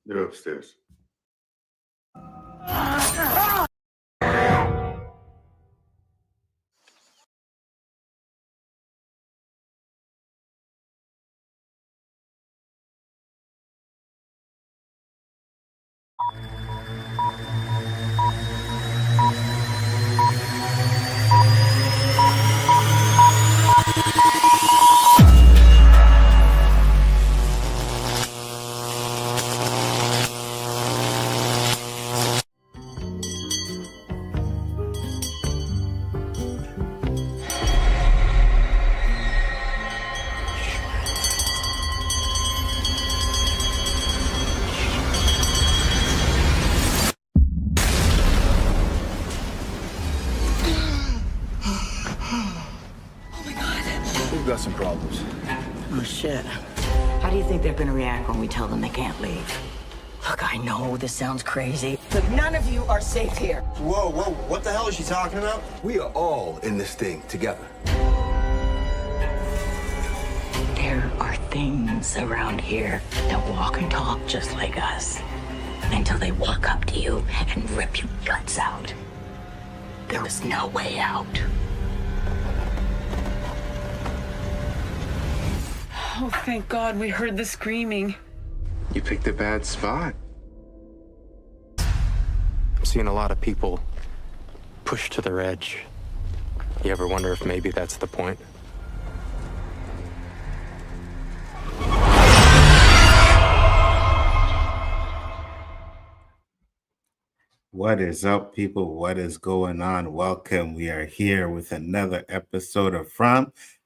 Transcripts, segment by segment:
They're upstairs. We've got some problems. Oh, shit. How do you think they're gonna react when we tell them they can't leave? Look, I know this sounds crazy, but none of you are safe here. Whoa, what the hell is she talking about? We are all in this thing together. There are things around here that walk and talk just like us until they walk up to you and rip your guts out. There is no way out. Oh, thank God we heard the screaming. You picked a bad spot. I'm seeing a lot of people pushed to their edge. You ever wonder if maybe that's the point? What is up, people? What is going on? Welcome. We are here with another episode of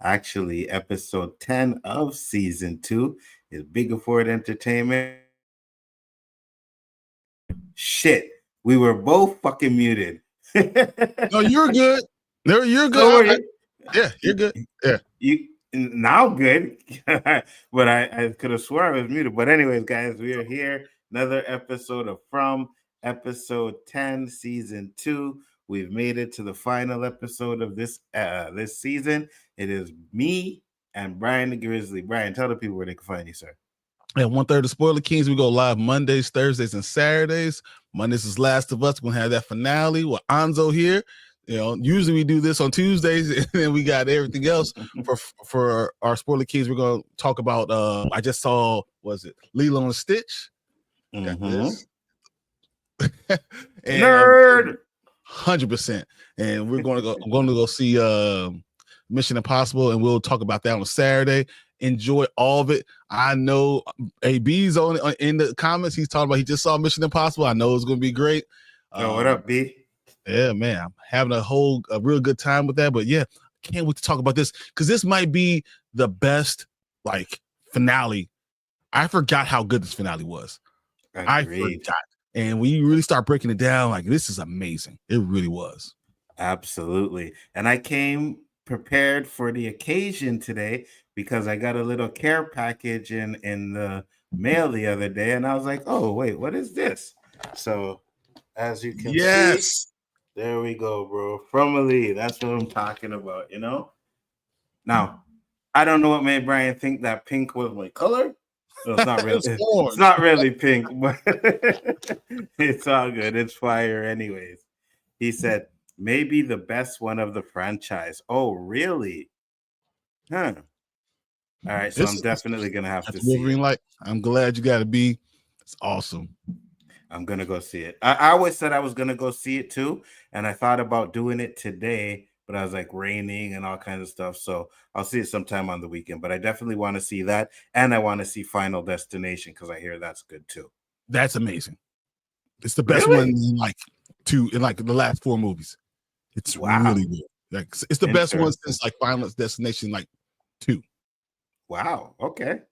actually episode 10 of season 2 is Bigger Ford Entertainment. Shit, we were both fucking muted. No, you're good. No, you're good. Yeah, you're good. Yeah. You now good. But I could have swore I was muted. But anyways, guys, we are here. Another episode of episode 10, season 2. We've made it to the final episode of this season. It is me and Brian the Grizzly. Brian, tell the people where they can find you, sir. At 1:30 Spoiler Kings, we go live Mondays, Thursdays, and Saturdays. Mondays is Last of Us. We're gonna have that finale with Nzo here. You know, usually we do this on Tuesdays, and then we got everything else for our Spoiler Kings. We're gonna talk about. I just saw, was it Lilo and Stitch? Got this. And, Nerd. 100%. And we're going to go see Mission Impossible, and we'll talk about that on Saturday. Enjoy all of it. I know AB's in the comments. He's talking about he just saw Mission Impossible. I know it's going to be great. What up, B? Yeah, man, I'm having a real good time with that. But yeah, can't wait to talk about this because this might be the best finale. I forgot how good this finale was. I forgot. And when you really start breaking it down, this is amazing. It really was. Absolutely. And I came prepared for the occasion today because I got a little care package in the mail the other day. And I was like, oh, wait, what is this? So as you can see, there we go, bro. From Ali. That's what I'm talking about, you know? Now, I don't know what made Brian think that pink was my color. No, it's not really. It's not really pink, but it's all good. It's fire, anyways. He said maybe the best one of the franchise. Oh, really? Huh. All right, so I'm definitely gonna have to see it. I'm glad you got to be. It's awesome. I'm gonna go see it. I always said I was gonna go see it too, and I thought about doing it today, but I was raining and all kinds of stuff. So I'll see it sometime on the weekend. But I definitely want to see that, and I want to see Final Destination because I hear that's good too. That's amazing. It's the best one in the last 4 movies. It's really good. It's the best one since Final Destination 2. Wow. Okay.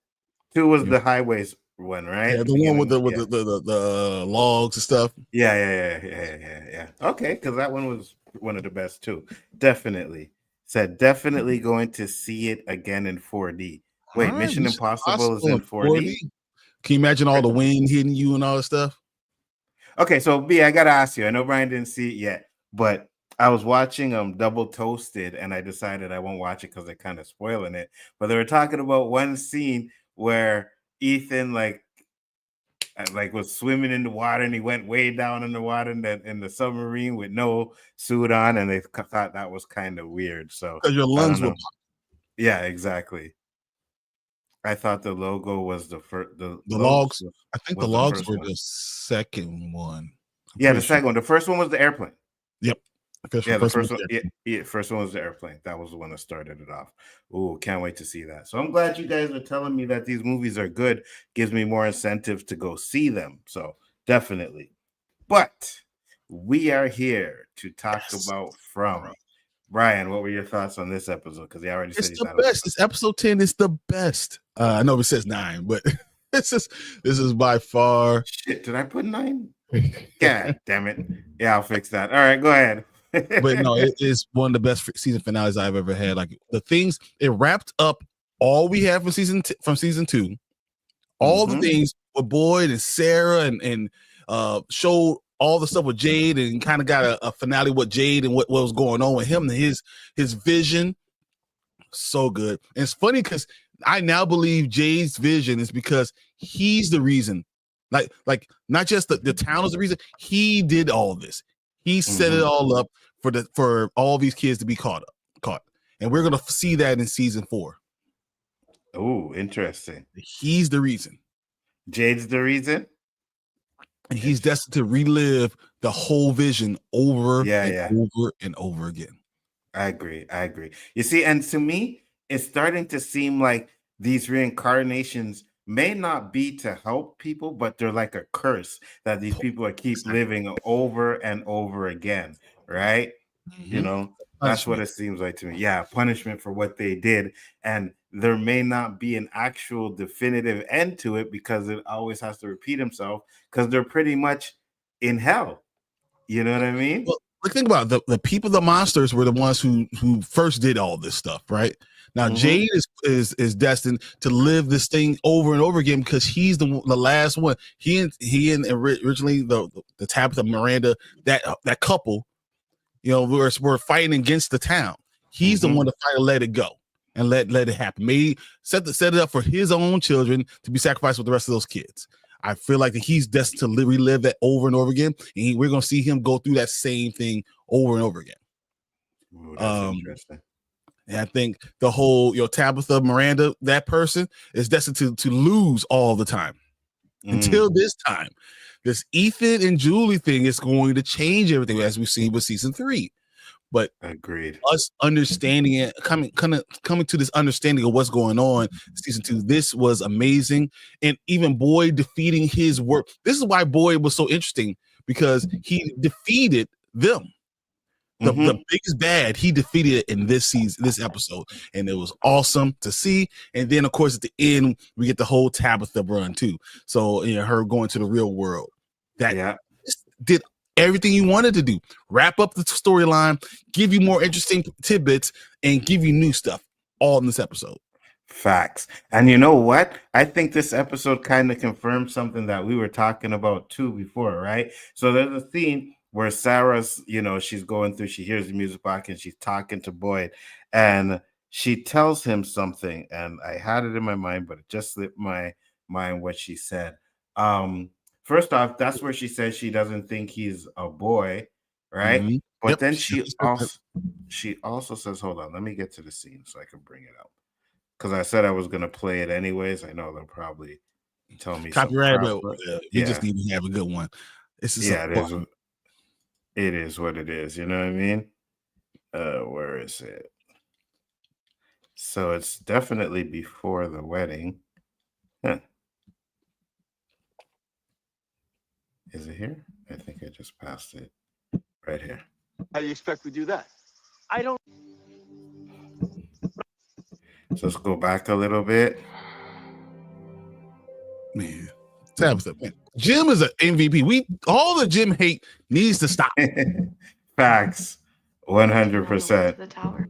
2 was the highways one, right? Yeah, the one with the logs and stuff. Yeah. Okay, because that one was one of the best too. Definitely. Said definitely going to see it again in 4D. Wait, Mission Impossible is in 4D? Can you imagine all the wind hitting you and all that stuff? Okay, so B, I gotta ask you. I know Brian didn't see it yet, but I was watching Double Toasted, and I decided I won't watch it because they're kind of spoiling it. But they were talking about one scene where Ethan like was swimming in the water, and he went way down in the water in the submarine with no suit on, and they thought that was kind of weird. So Because your I lungs don't will know. Yeah, exactly. I thought the logo was the first. The logs. I think was the the logs first were one. the second one. Yeah, the second one. The first one was the airplane. Yep. Yeah, the first one. Yeah, first one was the airplane. That was the one that started it off. Ooh, can't wait to see that. So I'm glad you guys are telling me that these movies are good. Gives me more incentive to go see them. So definitely. But we are here to talk about From. Brian, what were your thoughts on this episode? Because he already said It's he's the best. This episode 10 is the best. I know it says 9, but this is by far. Shit, did I put 9? God damn it. Yeah, I'll fix that. All right, go ahead. But no, it is one of the best season finales I've ever had. Like the things, it wrapped up all we have from season 2. All the things with Boyd and Sarah and showed all the stuff with Jade and kind of got a finale with Jade and what was going on with him and his vision. So good. And it's funny because I now believe Jade's vision is because he's the reason. Like not just the town is the reason. He did all of this. He set it all up for all these kids to be caught. And we're gonna see that in season 4. Oh, interesting. He's the reason. Jade's the reason. And he's destined to relive the whole vision over and over again. I agree. You see, and to me, it's starting to seem like these reincarnations may not be to help people, but they're like a curse that these people are keep living over and over again, right? You know, that's what it seems like to me. Yeah, punishment for what they did. And there may not be an actual definitive end to it because it always has to repeat himself because they're pretty much in hell. You know what I mean? Well, think about it. The people, the monsters were the ones who first did all this stuff, right? Now Jade is destined to live this thing over and over again because he's the last one. He and originally the Tabitha Miranda, that couple, you know, were fighting against the town. He's the one to finally let it go and let it happen. Maybe set it up for his own children to be sacrificed with the rest of those kids. I feel like that he's destined to relive that over and over again, and we're going to see him go through that same thing over and over again. Ooh, that's interesting. And I think the whole Tabitha Miranda, that person is destined to lose all the time until this time. This Ethan and Julie thing is going to change everything as we've seen with season 3. But agreed. Us understanding it, coming to this understanding of what's going on, season 2, this was amazing. And even Boyd defeating his work. This is why Boyd was so interesting because he defeated them. The biggest bad, he defeated it in this season, this episode, and it was awesome to see. And then, of course, at the end, we get the whole Tabitha run too. So, her going to the real world. That did everything you wanted to do. Wrap up the storyline, give you more interesting tidbits, and give you new stuff. All in this episode. Facts. And you know what? I think this episode kind of confirmed something that we were talking about too before, right? So there's a scene where Sarah's, she's going through, she hears the music box and she's talking to Boyd and she tells him something. And I had it in my mind, but it just slipped my mind what she said. First off, that's where she says she doesn't think he's a boy, right? But then she also says, hold on, let me get to the scene so I can bring it up. Because I said I was going to play it anyways. I know they'll probably tell me copyright, but you just need to have a good one. It is what it is. You know what I mean? Where is it? So it's definitely before the wedding. Huh. Is it here? I think I just passed it. Right here. How do you expect we do that? I don't. So let's go back a little bit. Man, Tabitha, man. Jim is an MVP. All the Jim hate needs to stop. Facts, 100%.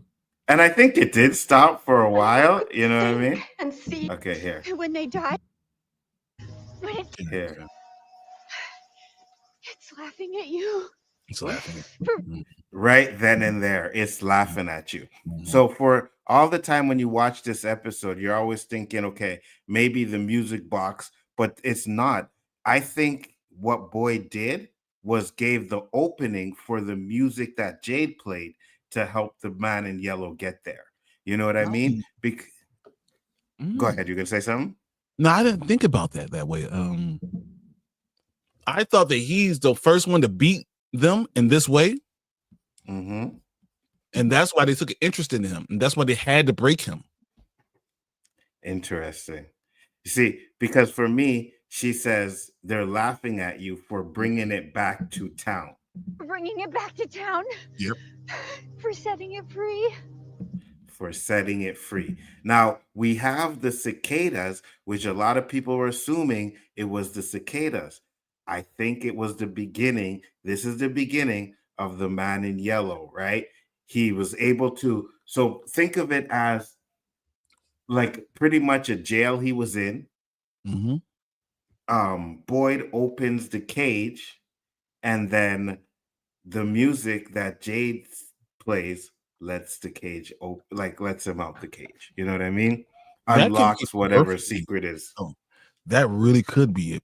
And I think it did stop for a while. You know what I mean? And see. Okay, here. When they die. Here. It's laughing at you. It's laughing. Right then and there, it's laughing at you. So for all the time when you watch this episode, you're always thinking, okay, maybe the music box, but it's not. I think what Boyd did was gave the opening for the music that Jade played to help the man in yellow get there. You know what I mean? Go ahead. You gonna say something? No, I didn't think about that way. I thought that he's the first one to beat them in this way. Mm-hmm. And that's why they took an interest in him. And that's why they had to break him. Interesting. You see, because for me, she says they're laughing at you for bringing it back to town. Bringing it back to town? Yep. For setting it free? For setting it free. Now, we have the cicadas, which a lot of people were assuming it was the cicadas. I think it was the beginning. This is the beginning of the man in yellow, right? He was able to, so think of it as like pretty much a jail he was in. Boyd opens the cage, and then the music that Jade plays lets the cage open, like lets him out the cage. You know what I mean? Unlocks whatever secret is. Oh, that really could be it.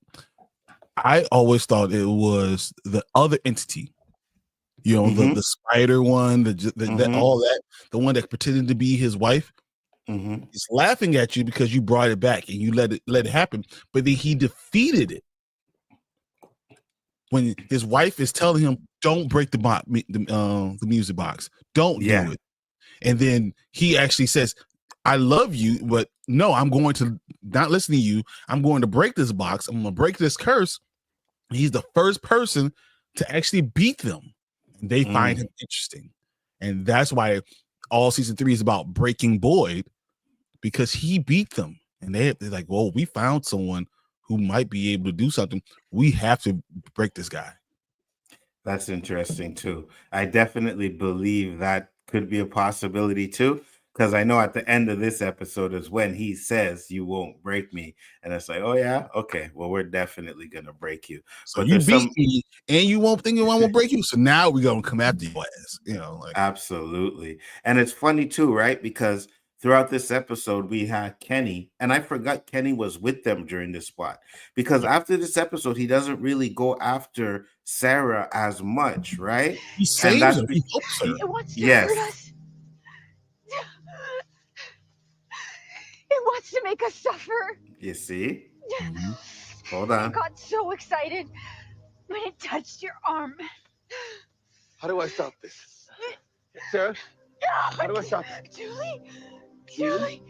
I always thought it was the other entity. You know, the spider one, the all that, the one that pretended to be his wife. He's laughing at you because you brought it back and you let it happen. But then he defeated it when his wife is telling him, "Don't break the music box. Don't do it." And then he actually says, "I love you, but no, I'm going to not listen to you. I'm going to break this box. I'm going to break this curse." He's the first person to actually beat them. They find him interesting. And that's why all season 3 is about breaking Boyd, because he beat them. And they're like, well, we found someone who might be able to do something. We have to break this guy. That's interesting too. I definitely believe that could be a possibility too, because I know at the end of this episode is when he says, "You won't break me," and it's like, "Oh yeah, okay, well we're definitely gonna break you." So but you beat me, and you won't think anyone will break you. So now we're gonna come after your ass. You know, like absolutely. And it's funny too, right? Because throughout this episode, we had Kenny, and I forgot Kenny was with them during this spot. Because after this episode, he doesn't really go after Sarah as much, right? He saves her. He helps her. It wants to hurt us. It wants to make us suffer. You see? Hold on. I got so excited when it touched your arm. How do I stop this? Sarah? How do I stop it? Julie?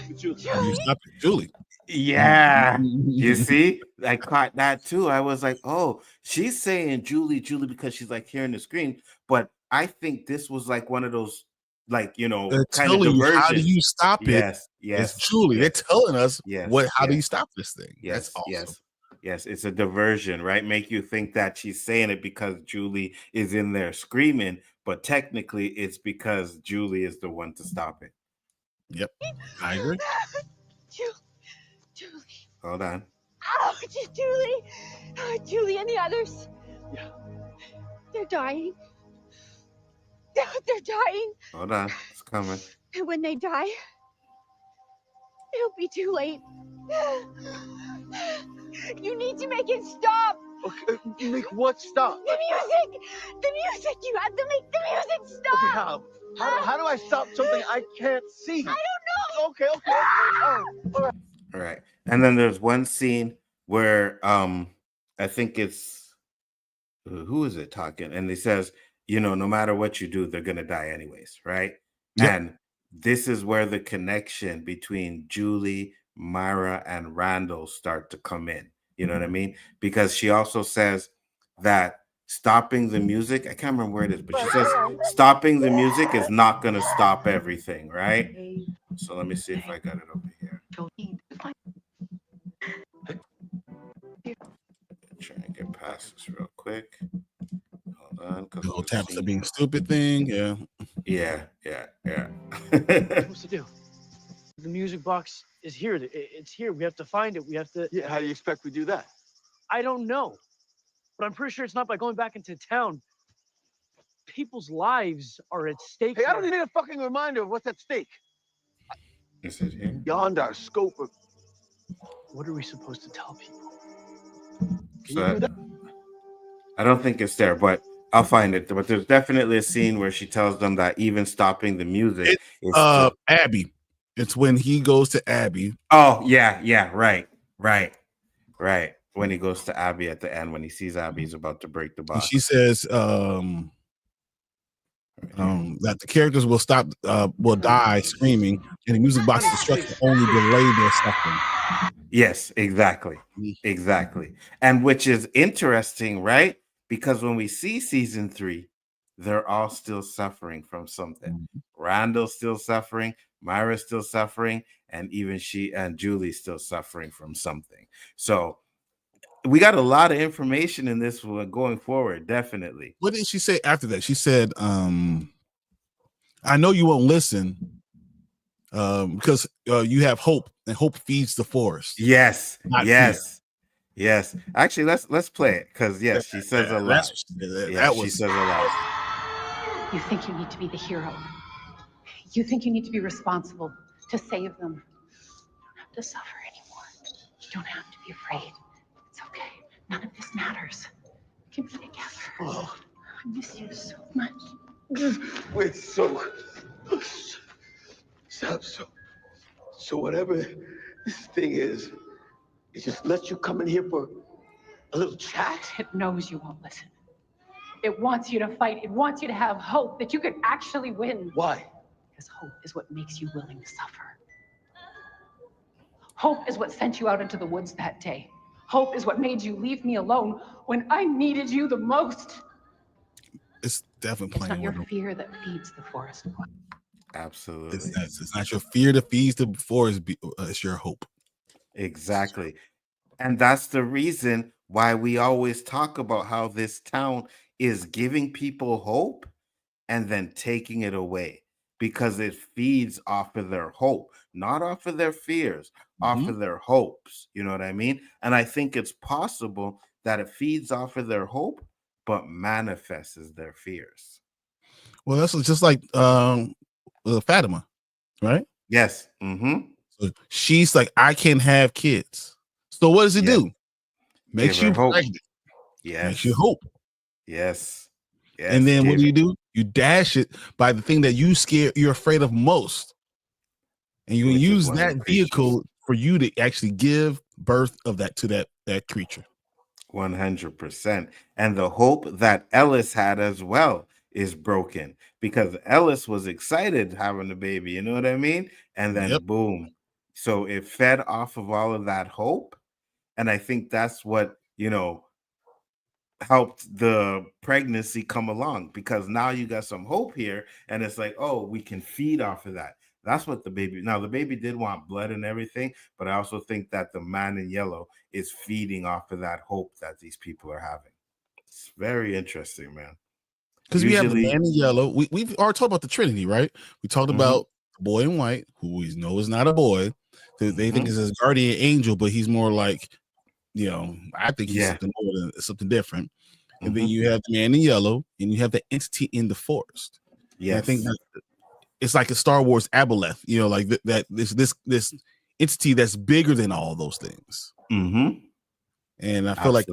You stop it, Julie. Yeah. You see? I caught that too. I was like, oh, she's saying Julie, because she's like hearing the scream. But I think this was like one of those, like, you know, they're kind of telling you, diversions. how do you stop it? Yes. It's Julie. They're telling us how do you stop this thing? Yes. That's awesome. Yes. It's a diversion, right? Make you think that she's saying it because Julie is in there screaming, but technically it's because Julie is the one to stop it. Yep. I agree. Julie. Hold on. Oh, just Julie. Julie and the others. Yeah. They're dying. They're dying. Hold on. It's coming. And when they die, it'll be too late. You need to make it stop. Okay, make what stop? The music. The music. You have to make the music stop. Okay, how do I stop something I can't see? I don't know. Okay. All right. And then there's one scene where I think it's who is it talking? And he says, you know, no matter what you do, they're gonna die anyways, right? Yep. And this is where the connection between Julie, Myra, and Randall start to come in. You know what I mean? Because she also says that stopping the music, I can't remember where it is, but she says stopping the music is not gonna stop everything, right? So let me see if I got it over here. Trying to get past this real quick. Hold on. The whole taps the being stupid thing. Yeah. What's to do? The music box is here. It's here. We have to find it. We have to. Yeah, how do you expect we do that? I don't know. But I'm pretty sure it's not by going back into town. People's lives are at stake. Hey, I don't need a fucking reminder of what's at stake. Is it here? Beyond our scope of. What are we supposed to tell people? Can you do that? I don't think it's there, but I'll find it. But there's definitely a scene where she tells them that even stopping the music It's is to. Abby. It's when he goes to Abby. Oh yeah, right. When he goes to Abby at the end, when he sees Abby's about to break the And box. she says that the characters will die screaming, and the music box destruction only delay their suffering. Yes, exactly. And which is interesting, right? Because when we see season 3, they're all still suffering from something. Randall's still suffering, Myra's still suffering, and even she and Julie's still suffering from something. So we got a lot of information in this one going forward, definitely. What did she say after that? She said, I know you won't listen because you have hope, and hope feeds the forest. Yes, not fear. yes. Actually, let's play it because yes, she says a lot. She says a lot. You think you need to be the hero. You think you need to be responsible to save them. You don't have to suffer anymore. You don't have to be afraid. It's okay. None of this matters. We can be together. Oh. I miss you so much. Wait, so whatever this thing is, it just lets you come in here for a little chat? It knows you won't listen. It wants you to fight. It wants you to have hope that you can actually win. Why? Because hope is what makes you willing to suffer. Hope is what sent you out into the woods that day. Hope is what made you leave me alone when I needed you the most. It's definitely It's playing. not your fear that feeds the forest. Absolutely. It's not your fear that feeds the forest. It's your hope. Exactly. And that's the reason why we always talk about how this town is giving people hope and then taking it away, because it feeds off of their hope, not off of their fears, off of their hopes. You know what I mean? And I think it's possible that it feeds off of their hope, but manifests as their fears. Well, that's just like Fatima, right? Yes. So she's like, I can't have kids. So what does it do? Makes you hope. pregnant. Yes. Makes you hope. Yes. And then what do? You dash it by the thing that you're afraid of most. And you can use that vehicle for you to actually give birth of that to that creature. 100%. And the hope that Ellis had as well is broken, because Ellis was excited having the baby, you know what I mean? And then boom. So it fed off of all of that hope. And I think that's what, helped the pregnancy come along, because now you got some hope here, and it's like, oh, we can feed off of that. That's what the baby did want blood and everything, but I also think that the man in yellow is feeding off of that hope that these people are having. It's very interesting, man. Because we have the man in yellow. We've already talked about the Trinity, right? We talked about the boy in white, who we know is not a boy. They think is his guardian angel, but he's more like, I think he's something more than something different. And then you have the man in yellow, and you have the entity in the forest. Yes. And I think that it's like a Star Wars Aboleth, like that this entity that's bigger than all those things. And I feel like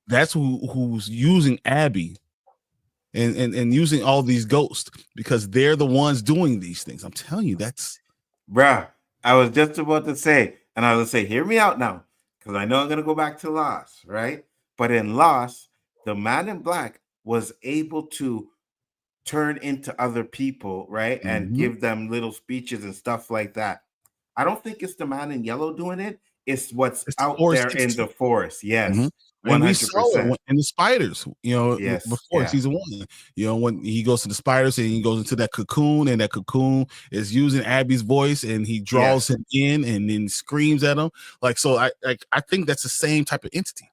that's who's using Abby and using all these ghosts, because they're the ones doing these things. I'm telling you, bruh. I was just about to say, and I was say, hear me out now, because I know I'm gonna go back to Lost, right? But in Lost, the man in black was able to turn into other people, right? And give them little speeches and stuff like that. I don't think it's the man in yellow doing it. It's what's out there in the forest. Yes. 100%. And we saw it in the spiders, before season 1. When he goes to the spiders and he goes into that cocoon, and that cocoon is using Abby's voice, and he draws him in and then screams at him. So I think that's the same type of entity.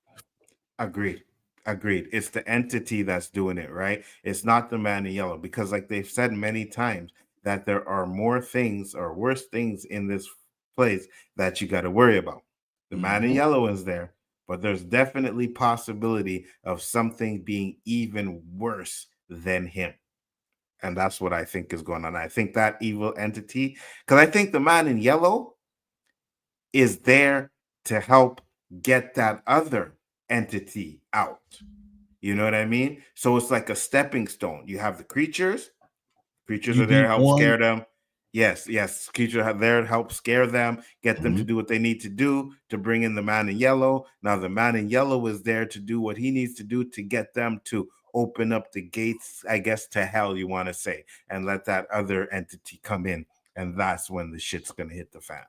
Agreed. It's the entity that's doing it, right? It's not the man in yellow, because like they've said many times that there are more things or worse things in this place that you got to worry about. The man in yellow is there, but there's definitely possibility of something being even worse than him. And that's what I think is going on. I think that evil entity, because I think the man in yellow is there to help get that other entity out. You know what I mean? So it's like a stepping stone. You have the creatures. Creatures You are there to beat help one. scare them. Yes. Creatures are there to help scare them, get them to do what they need to do to bring in the man in yellow. Now the man in yellow is there to do what he needs to do to get them to open up the gates, I guess, to hell, you want to say, and let that other entity come in. And that's when the shit's going to hit the fan.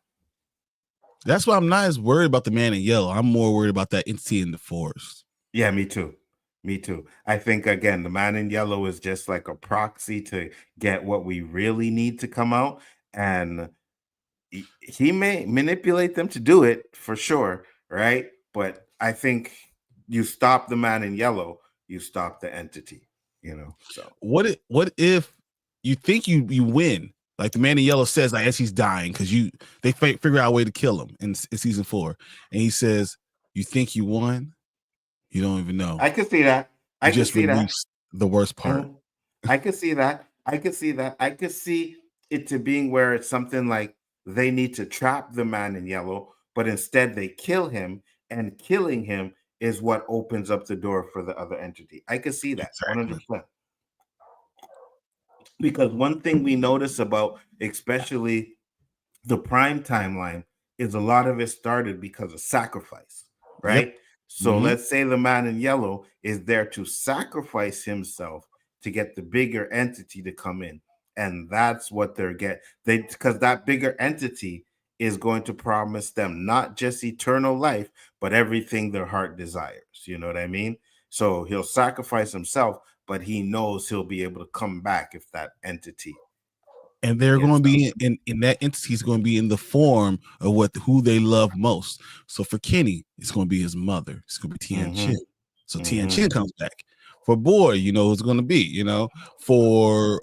That's why I'm not as worried about the man in yellow. I'm more worried about that entity in the forest. Yeah, me too. Me too. I think, again, the man in yellow is just like a proxy to get what we really need to come out. And he may manipulate them to do it for sure, right? But I think you stop the man in yellow, you stop the entity, So what if you think you win? Like the man in yellow says, like, as he's dying, because they figure out a way to kill him in season 4, and he says, "You think you won? You don't even know." I could see that. You just released the worst part. Mhm. I could see that. I could see it to being where it's something like they need to trap the man in yellow, but instead they kill him, and killing him is what opens up the door for the other entity. I could see that 100%. Because one thing we notice about especially the Prime timeline is a lot of it started because of sacrifice, right? Yep. So let's say the man in yellow is there to sacrifice himself to get the bigger entity to come in. And that's what because that bigger entity is going to promise them not just eternal life, but everything their heart desires. You know what I mean? So he'll sacrifice himself, but he knows he'll be able to come back if that entity. And they're going to be in that entity is going to be in the form of who they love most. So for Kenny, it's going to be his mother. It's going to be Tian Chin. So Tian Chin comes back. For Boy, it's going to be, for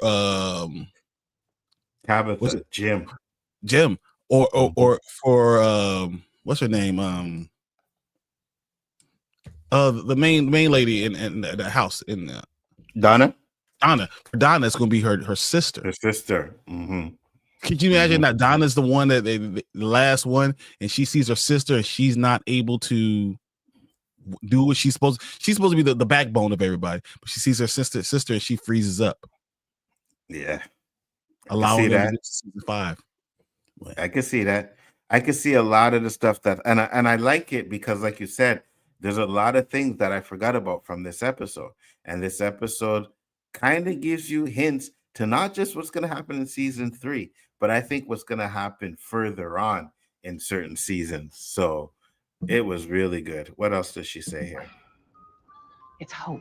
Tabitha, Jim, or for what's her name? The main lady in the house in Donna. For Donna, it's going to be her sister. Her sister. Could you imagine that Donna's the one the last one, and she sees her sister, and she's not able to do what she's supposed. She's supposed to be the backbone of everybody, but she sees her sister, and she freezes up. Yeah, allowing them to get to season 5. I can see that. I can see a lot of the stuff that, and I like it because, like you said, there's a lot of things that I forgot about from this episode, and this episode kind of gives you hints to not just what's going to happen in season 3, but I think what's going to happen further on in certain seasons. So it was really good. What else does she say here? It's hope.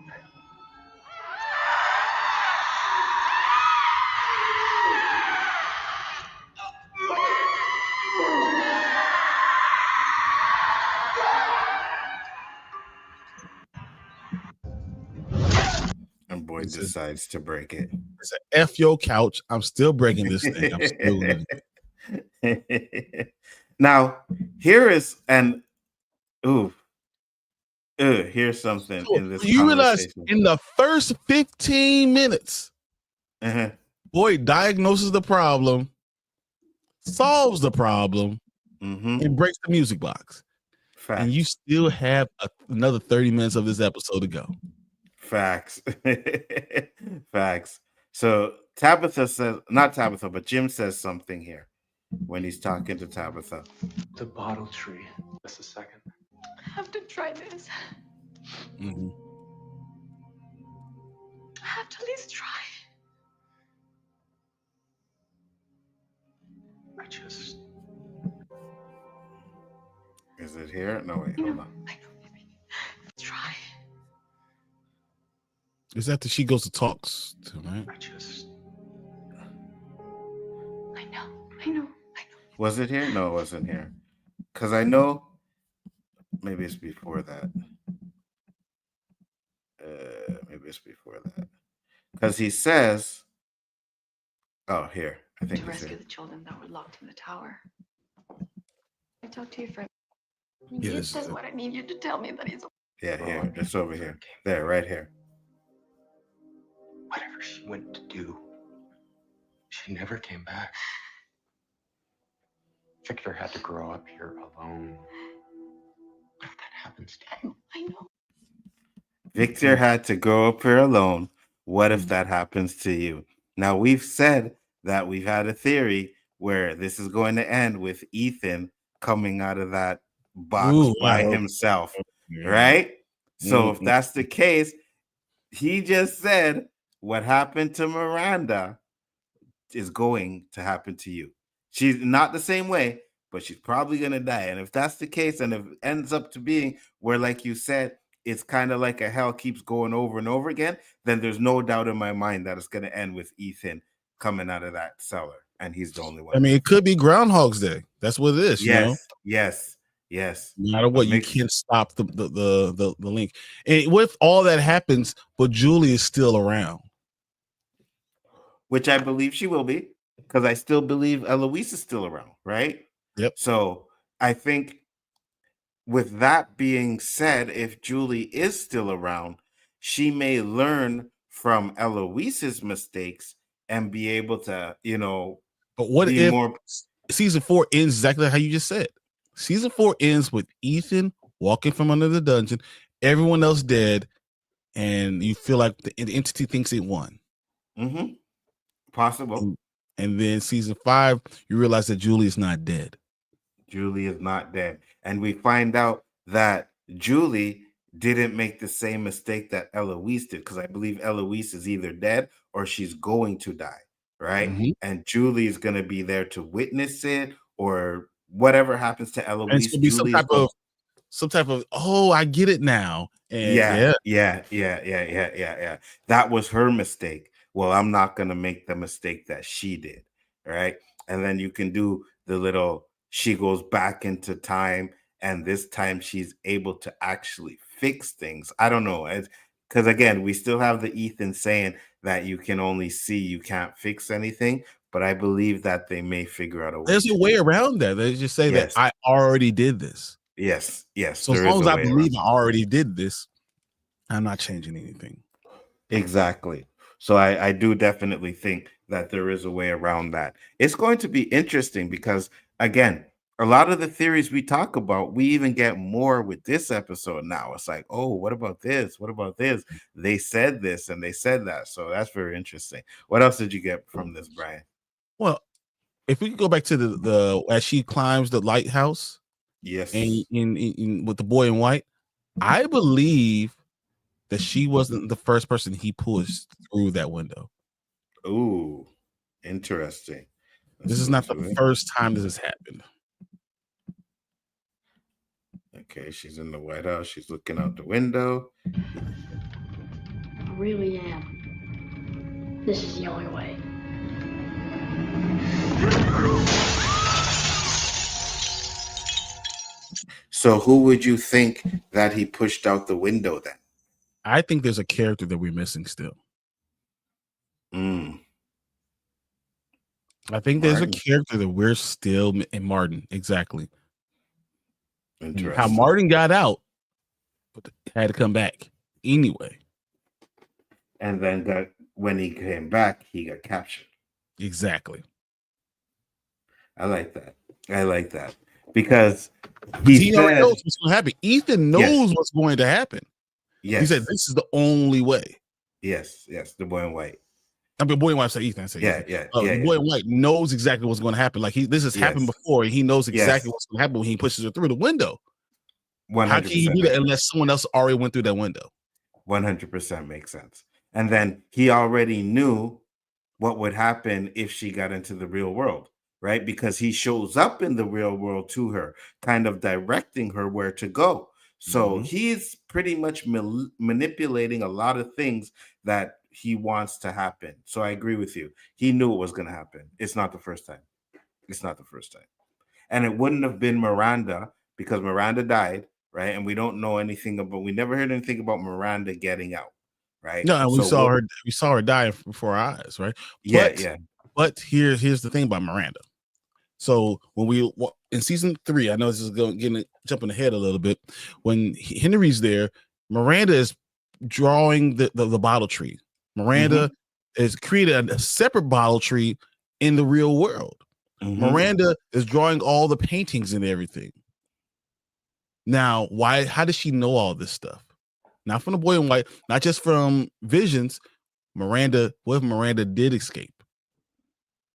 And Boy decides to break it. It's an F your couch. I'm still breaking this thing. I'm still doing it. Now, here is here's something in this. You realize in the first 15 minutes, Boy diagnoses the problem, solves the problem, and breaks the music box. Facts. And you still have another 30 minutes of this episode to go. Facts. Facts. So Tabitha says, not Tabitha, but Jim says something here when he's talking to Tabitha. The bottle tree. Just a second. I have to try this. I have to at least try. I just... Is it here? No, wait, hold on. Try. Is that she goes to talks to, right? I just... I know. Was it here? No, it wasn't here. Because I know maybe it's before that. Because he says, oh, here. I think to it's rescue here. the children that were locked in the tower. I talked to your friend. Yeah, You said what I need you to tell me that he's. Yeah, here. It's over here. There, right here. Whatever she went to do, she never came back. Victor had to grow up here alone. What if that happens to you. I know. Victor had to grow up here alone. What if that happens to you? Now, we've said that we've had a theory where this is going to end with Ethan coming out of that box Ooh, by I hope. himself, Yeah. right? So if Mm-mm. that's the case, he just said what happened to Miranda is going to happen to you. She's not the same way, but she's probably going to die. And if that's the case, and if it ends up to being where, like you said, it's kind of like a hell keeps going over and over again, then there's no doubt in my mind that it's going to end with Ethan coming out of that cellar, and he's the only one. I mean, it could be Groundhog's Day. That's what it is. Yes, you know? yes. No matter what, you can't stop the link. And what if all that happens, but Julie is still around? Which I believe she will be, because I still believe Eloise is still around, right? Yep. So I think with that being said, if Julie is still around, she may learn from Eloise's mistakes and be able to, But what be if more... season 4 ends exactly how you just said? Season 4 ends with Ethan walking from under the dungeon, everyone else dead, and you feel like the entity thinks it won. Mm-hmm. Possible. And then season 5, you realize that Julie is not dead. Julie is not dead. And we find out that Julie didn't make the same mistake that Eloise did, because I believe Eloise is either dead or she's going to die, right? Mm-hmm. And Julie is going to be there to witness it, or whatever happens to Eloise. And it's going to be some type of, oh, I get it now. And yeah. That was her mistake. Well, I'm not going to make the mistake that she did, right? And then you can do the little, she goes back into time, and this time she's able to actually fix things. I don't know. Because again, we still have the Ethan saying that you can only see, you can't fix anything. But I believe that they may figure out a way. There's a way around that. They just say that I already did this. Yes. So as long as I believe I already did this, I'm not changing anything. Exactly. So I do definitely think that there is a way around that. It's going to be interesting because, again, a lot of the theories we talk about, we even get more with this episode now. It's like, oh, what about this? What about this? They said this and they said that. So that's very interesting. What else did you get from this, Brian? Well, if we could go back to the as she climbs the lighthouse, yes, and in with the boy in white, I believe that she wasn't the first person he pushed through that window. Ooh, interesting. This is not the first time this has happened. Okay, she's in the White House. She's looking out the window. I really am. This is the only way. So who would you think that he pushed out the window then? I think there's a character that we're missing still. I think there's a character that we're still in Martin. Exactly. Interesting. How Martin got out, but had to come back anyway. And then when he came back, he got captured. Exactly. I like that. Because he already knows what's going to happen. Ethan knows what's going to happen. Yes. He said, this is the only way. Yes. The boy in white. I mean, boy in white, say Ethan. The boy in white knows exactly what's going to happen. Like this has happened before, and he knows exactly what's going to happen when he pushes it through the window. 100%. How can he do that unless someone else already went through that window? 100% makes sense. And then he already knew what would happen if she got into the real world, right? Because he shows up in the real world to her, kind of directing her where to go. So he's pretty much manipulating a lot of things that he wants to happen. So I agree with you. He knew it was going to happen. It's not the first time. And it wouldn't have been Miranda because Miranda died, right? And we don't know anything about, we never heard anything about Miranda getting out, right? No, and we saw her die before our eyes, right? But here's the thing about Miranda. So when we in season 3, I know this is jumping ahead a little bit. When Henry's there, Miranda is drawing the bottle tree. Miranda has created a separate bottle tree in the real world. Miranda is drawing all the paintings and everything. Now, why? How does she know all this stuff? Not from the boy in white, not just from visions. Miranda, what if Miranda did escape?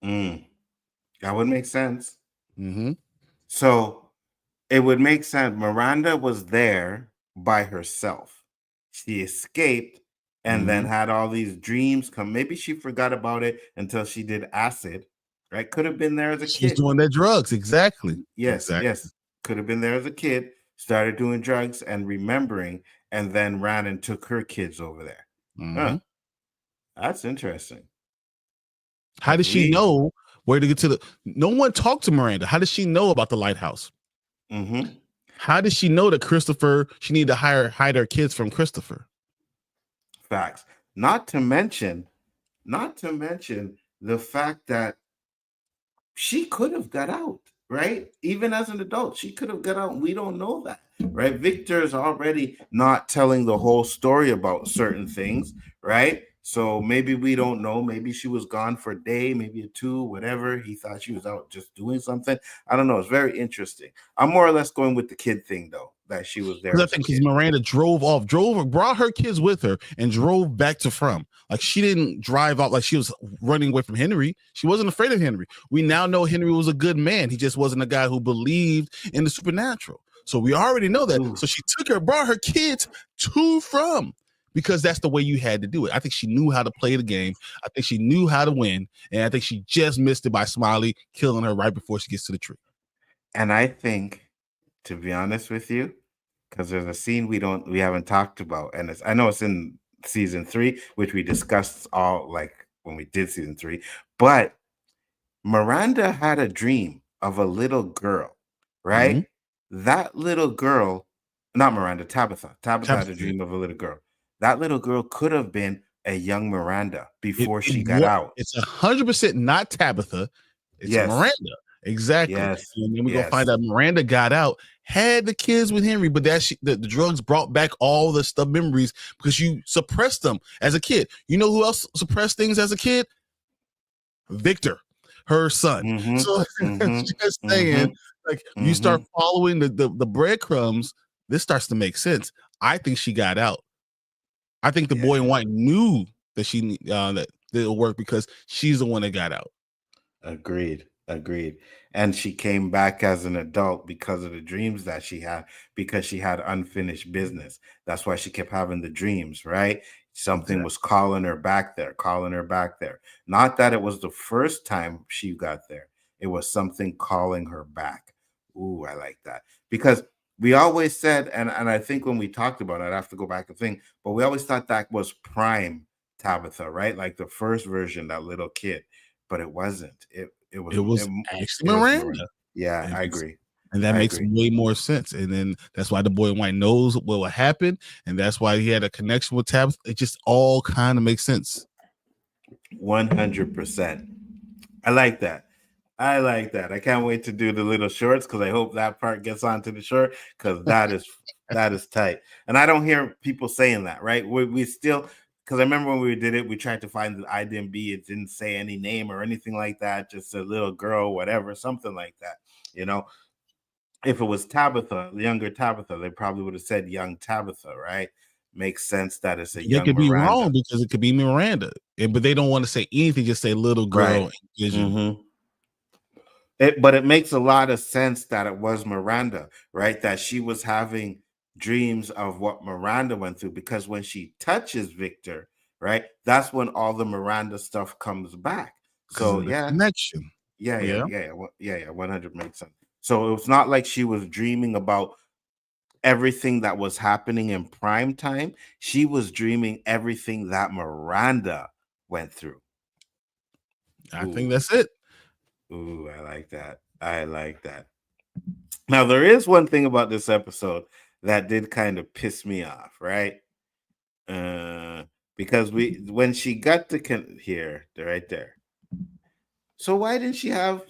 That would make sense. Mm-hmm. So it would make sense. Miranda was there by herself. She escaped and then had all these dreams come. Maybe she forgot about it until she did acid, right? Could have been there as a She's kid. doing that drugs. Exactly. Yes, exactly. yes. Could have been there as a kid, started doing drugs and remembering, and then ran and took her kids over there. Huh. That's interesting. How does she know where to get to the? No one talked to Miranda. How does she know about the lighthouse? How does she know that Christopher? She needed to hide her kids from Christopher. Facts. Not to mention the fact that she could have got out, right? Even as an adult, she could have got out. We don't know that, right? Victor is already not telling the whole story about certain things, right? So maybe we don't know. Maybe she was gone for a day, maybe a two, whatever. He thought she was out just doing something. I don't know. It's very interesting. I'm more or less going with the kid thing, though, that she was there. I think because Miranda brought her kids with her and drove back to From. Like she didn't drive out like she was running away from Henry. She wasn't afraid of Henry. We now know Henry was a good man. He just wasn't a guy who believed in the supernatural. So we already know that. So she brought her kids to From. Because that's the way you had to do it. I think she knew how to play the game. I think she knew how to win. And I think she just missed it by Smiley killing her right before she gets to the tree. And I think, to be honest with you, because there's a scene we haven't talked about. And I know it's in season 3, which we discussed all like when we did season 3. But Miranda had a dream of a little girl, right? That little girl, not Miranda, Tabitha. Tabitha had a dream of a little girl. That little girl could have been a young Miranda before she got out. It's 100% not Tabitha. It's Miranda. Exactly. Yes. And then we're going to find out Miranda got out, had the kids with Henry, but the drugs brought back all the stuff memories because you suppressed them as a kid. You know who else suppressed things as a kid? Victor, her son. So just saying, like you start following the breadcrumbs, this starts to make sense. I think she got out. I think the boy in white knew that that it'll work because she's the one that got out. Agreed. And she came back as an adult because of the dreams that she had, because she had unfinished business. That's why she kept having the dreams, right? Something was calling her back there. Not that it was the first time she got there. It was something calling her back. Ooh, I like that. Because we always said, and I think when we talked about it, I'd have to go back and think, but we always thought that was prime Tabitha, right? Like the first version, that little kid, but it wasn't. It was actually Miranda. Yeah, I agree. And that makes way more sense. And then that's why the boy in white knows what will happen. And that's why he had a connection with Tabitha. It just all kind of makes sense. 100%. I like that. I can't wait to do the little shorts because I hope that part gets onto the short because that is tight. And I don't hear people saying that, right? We still, because I remember when we did it, we tried to find the IDMB. It didn't say any name or anything like that, just a little girl, whatever, something like that. You know, if it was Tabitha, the younger Tabitha, they probably would have said young Tabitha, right? Makes sense that it's a young Miranda. It could be wrong because it could be Miranda, but they don't want to say anything, just say little girl. Right. But it makes a lot of sense that it was Miranda, right? That she was having dreams of what Miranda went through, because when she touches Victor, right, that's when all the Miranda stuff comes back. So connection. Yeah, 100 makes sense. So it's not like she was dreaming about everything that was happening in prime time. She was dreaming everything that Miranda went through. I think that's it. Ooh, I like that. Now, there is one thing about this episode that did kind of piss me off, right? Because when she got to here, they're right there. So why didn't she have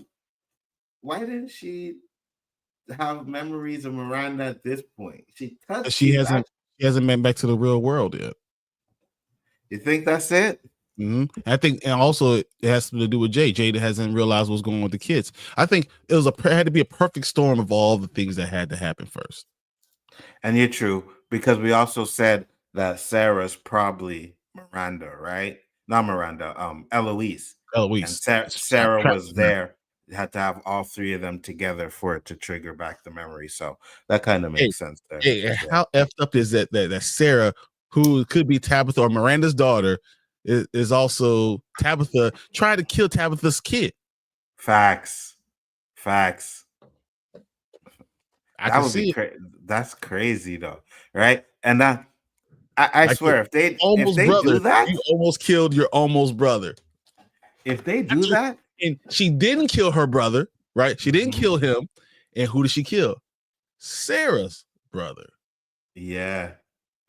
memories of Miranda at this point? She hasn't been back to the real world yet. You think that's it? I think, and also it has to do with Jay. Jay hasn't realized what's going on with the kids. I think it had to be a perfect storm of all the things that had to happen first. And you're true, because we also said that Sarah's probably Miranda, right? Not Miranda, Eloise. And Eloise. Sarah was there. You had to have all three of them together for it to trigger back the memory. So that kind of makes sense there. Hey, Yeah. how effed up is that Sarah, who could be Tabitha or Miranda's daughter, is also Tabitha trying to kill Tabitha's kid? Facts. I That can would be see it. crazy. That's crazy though, right? And that I Like swear, your if they almost do brother, that, you almost killed your almost brother. if they do that, and she didn't kill her brother, right? She didn't Mhm. kill him. And who did she kill? Sarah's brother. Yeah.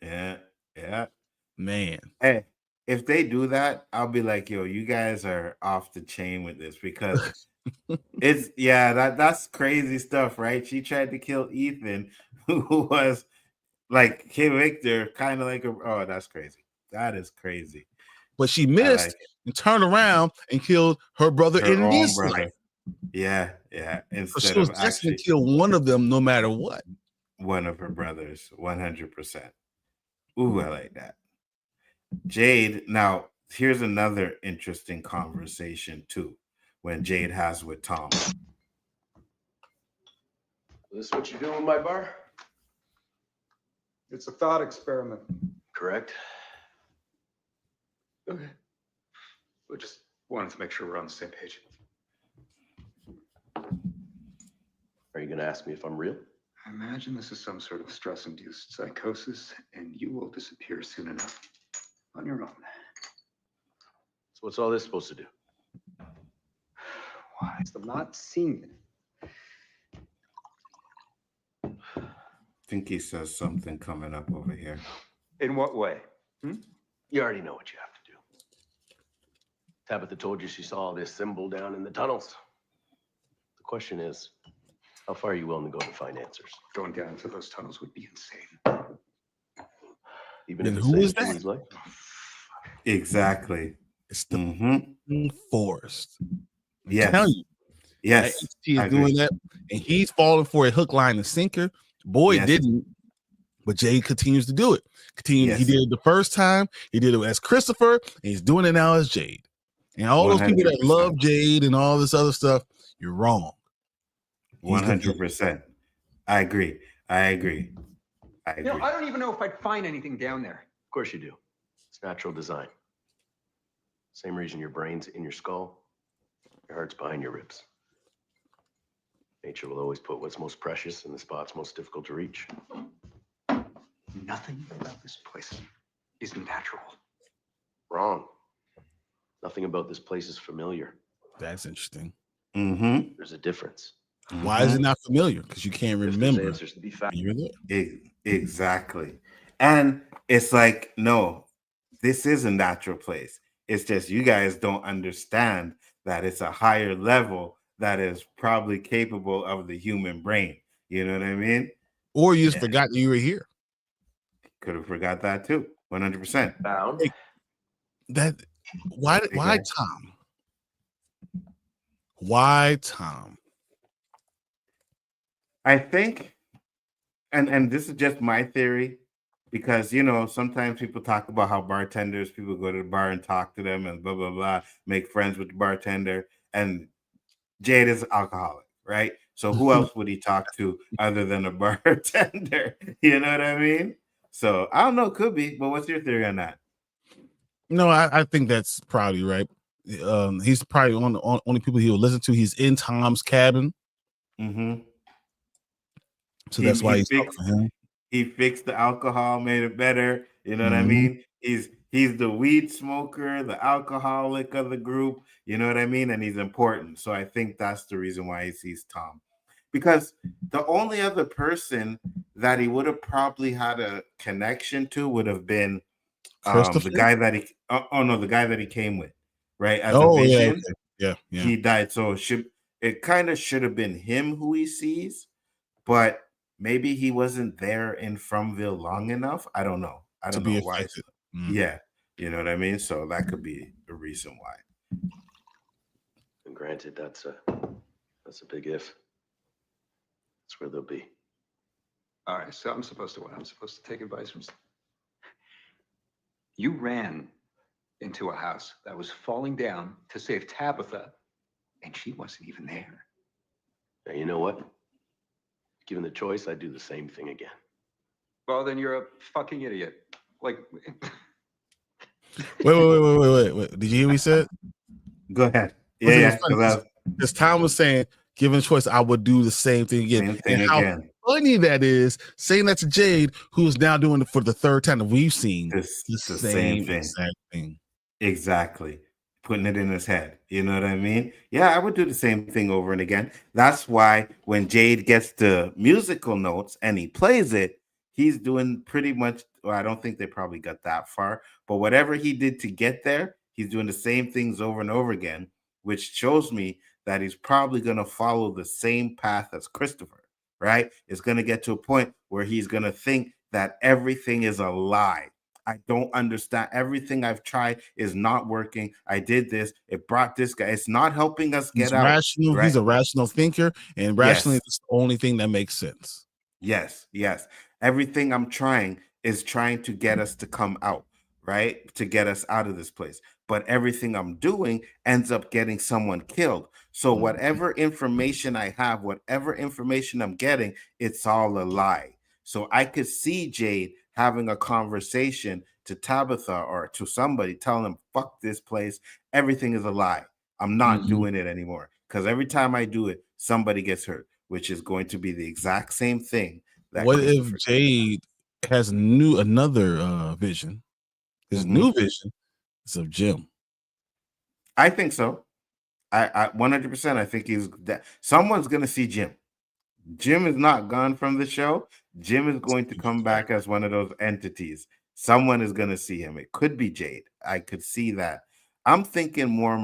Man. Hey, if they do that, I'll be like, yo, you guys are off the chain with this, because that's crazy stuff, right? She tried to kill Ethan, who was like Kid Victor, kind of like that's crazy. That is crazy. But she missed and turned around and killed her brother Her in own this brother. life. Yeah. So Instead she was of destined actually to kill one of them no matter what. one of her brothers, 100%. Ooh, I like that. Jade, now here's another interesting conversation too, when Jade has with Tom. This what you're doing with my bar? It's a thought experiment. Correct. Okay. We just wanted to make sure we're on the same page. Are you going to ask me if I'm real? I imagine this is some sort of stress-induced psychosis, and you will disappear soon enough on your own. So what's all this supposed to do? Why? I'm not seeing it. I think he says something coming up over here. In what way? You already know what you have to do. Tabitha told you she saw this symbol down in the tunnels. The question is, how far are you willing to go to find answers? Going down into those tunnels would be insane. Even And if who it is saves Julie's that? life? Exactly. It's the forest. Yes. Tell you. Yes. He is doing that, and he's falling for a hook, line, and sinker. Boy didn't, but Jade continues to do it. He did it the first time. He did it as Christopher, and he's doing it now as Jade. And all those people that 100%. love Jade and all this other stuff, you're wrong. 100%. I agree. I don't even know if I'd find anything down there. Of course you do. It's natural design. Same reason your brain's in your skull, your heart's behind your ribs. Nature will always put what's most precious in the spots most difficult to reach. Nothing about this place is natural. Wrong. Nothing about this place is familiar. That's interesting. There's a difference. Why is it not familiar? Because you can't remember. Answers to be found. You're there. Exactly. And it's like, no, this is a natural place. It's just you guys don't understand that it's a higher level that is probably capable of the human brain. You know what I mean? Or you just forgot that you were here. Could have forgot that too. 100%. Bound. Why Tom? Why Tom? I think, and this is just my theory, because sometimes people talk about how people go to the bar and talk to them and blah blah blah, make friends with the bartender, and Jade is alcoholic, right? So who else would he talk to other than a bartender? You know what I mean? So I don't know, could be, but what's your theory on that? No, I think that's probably right. He's probably one of the only people he will listen to. He's in Tom's cabin. So that's why he's talking for him. He fixed the alcohol, made it better. You know what I mean? He's the weed smoker, the alcoholic of the group. You know what I mean? And he's important. So I think that's the reason why he sees Tom. Because the only other person that he would have probably had a connection to would have been the guy that the guy that he came with, right? As a vision. Yeah. He died. So it kind of should have been him who he sees, but maybe he wasn't there in Fromville long enough. I don't know. I don't know why. Yeah. You know what I mean? So that could be the reason why. And granted, that's a big if. That's where they'll be. All right, so I'm supposed to what? I'm supposed to take advice from... You ran into a house that was falling down to save Tabitha, and she wasn't even there. Now, you know what? Given the choice, I'd do the same thing again. Well, then you're a fucking idiot. Like... Wait. Did you hear what he said? Go ahead. Yeah, because Tom was saying, given a choice, I would do the same thing again. Same thing and how again. funny that is, saying that to Jade, who is now doing it for the third time that we've seen the same thing. Exact thing. Exactly. Putting it in his head. You know what I mean? Yeah, I would do the same thing over and again. That's why when Jade gets the musical notes and he plays it, he's doing pretty much, well, I don't think they probably got that far, but whatever he did to get there, he's doing the same things over and over again, which shows me that he's probably going to follow the same path as Christopher, right? It's going to get to a point where he's going to think that everything is a lie. I don't understand. Everything I've tried is not working. I did this. It brought this guy. It's not helping us get out. Rational. Right? He's a rational thinker, and rationally is the only thing that makes sense. Yes. Everything I'm trying is trying to get us to come out, right? To get us out of this place. But everything I'm doing ends up getting someone killed. So whatever information I have, whatever information I'm getting, it's all a lie. So I could see Jade having a conversation to Tabitha or to somebody, telling them, fuck this place. Everything is a lie. I'm not doing it anymore. Because every time I do it, somebody gets hurt, which is going to be the exact same thing. What if Jade has another vision? His new vision is of Jim. I think so. I 100%. I think someone's going to see Jim. Jim is not gone from the show. Jim is going to come back as one of those entities. Someone is going to see him. It could be Jade. I could see that. I'm thinking more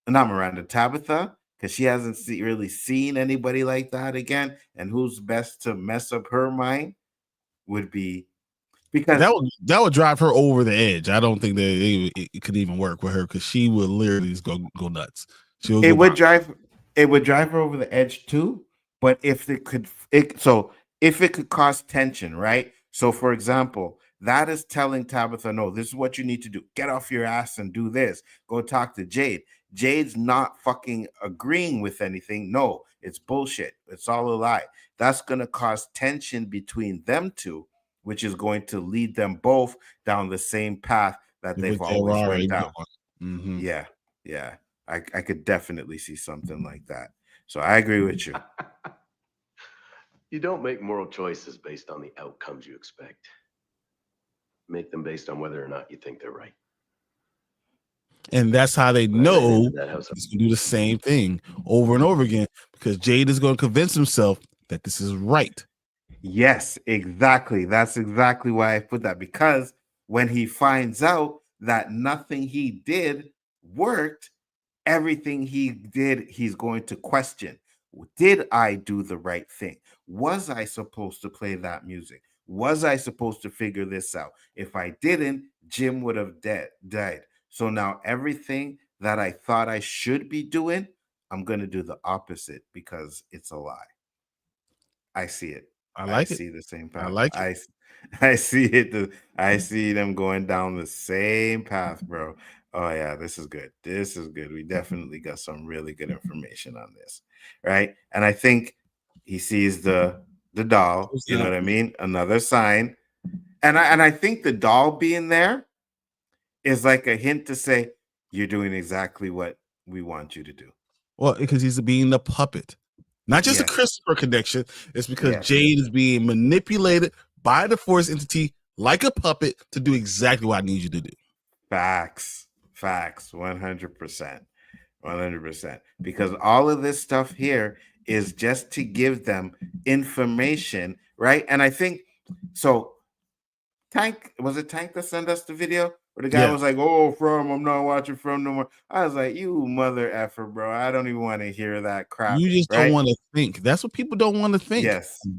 Tabitha, because she hasn't really seen anybody like that again. And who's best to mess up her mind would be, because that would drive her over the edge. I don't think that it could even work with her, because she would literally just go nuts. It would drive her over the edge too. But if it could cause tension, right? So, for example, that is telling Tabitha, no, this is what you need to do. Get off your ass and do this. Go talk to Jade. Jade's not fucking agreeing with anything. No, it's bullshit. It's all a lie. That's going to cause tension between them two, which is going to lead them both down the same path that they've always went down. Yeah. I could definitely see something like that. So I agree with you. You don't make moral choices based on the outcomes you expect. Make them based on whether or not you think they're right. And that's how they know he's going to do the same thing over and over again, because Jade is going to convince himself that this is right. Yes, exactly. That's exactly why I put that, because when he finds out that nothing he did worked, everything he did, he's going to question. Did I do the right thing? Was I supposed to play that music? Was I supposed to figure this out? If I didn't, Jim would have died. So now everything that I thought I should be doing, I'm going to do the opposite, because it's a lie. I see it. I see the same path. I like it. I see it. I see them going down the same path, bro. Oh yeah, this is good. This is good. We definitely got some really good information on this, right? And I think he sees the doll. You know what I mean? Another sign, and I think the doll being there is like a hint to say you're doing exactly what we want you to do. Well, because he's being the puppet, not just a Christopher connection. It's because Jade is being manipulated by the Force entity like a puppet to do exactly what I need you to do. Facts, 100%. Because all of this stuff here is just to give them information, right? And I think so. Tank that sent us the video where the guy was like, "Oh, I'm not watching From no more." I was like, "You mother effer, bro! I don't even want to hear that crap." You just don't want to think. That's what people don't want to think.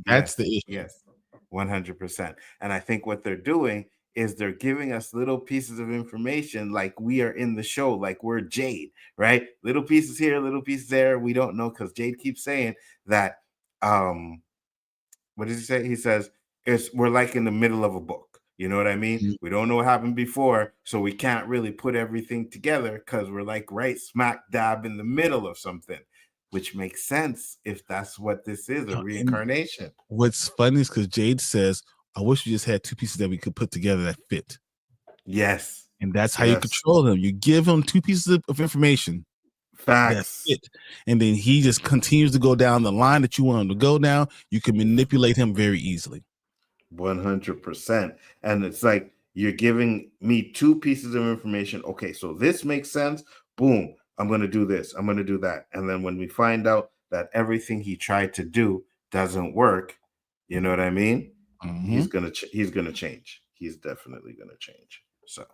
That's the issue. Yes, 100%. And I think what they're doing is they're giving us little pieces of information, like we are in the show, like we're Jade, right? Little pieces here, little pieces there. We don't know, because Jade keeps saying that what does he say? He says we're like in the middle of a book. You know what I mean? We don't know what happened before, so we can't really put everything together because we're like right smack dab in the middle of something, which makes sense if that's what this is, a reincarnation. And what's funny is because Jade says, I wish we just had two pieces that we could put together that fit. Yes. And that's how you control him. You give him two pieces of information. Facts. That's it. And then he just continues to go down the line that you want him to go down. You can manipulate him very easily. 100%. And it's like you're giving me two pieces of information. Okay, so this makes sense. Boom. I'm going to do this. I'm going to do that. And then when we find out that everything he tried to do doesn't work, you know what I mean? He's going to change. He's definitely going to change. So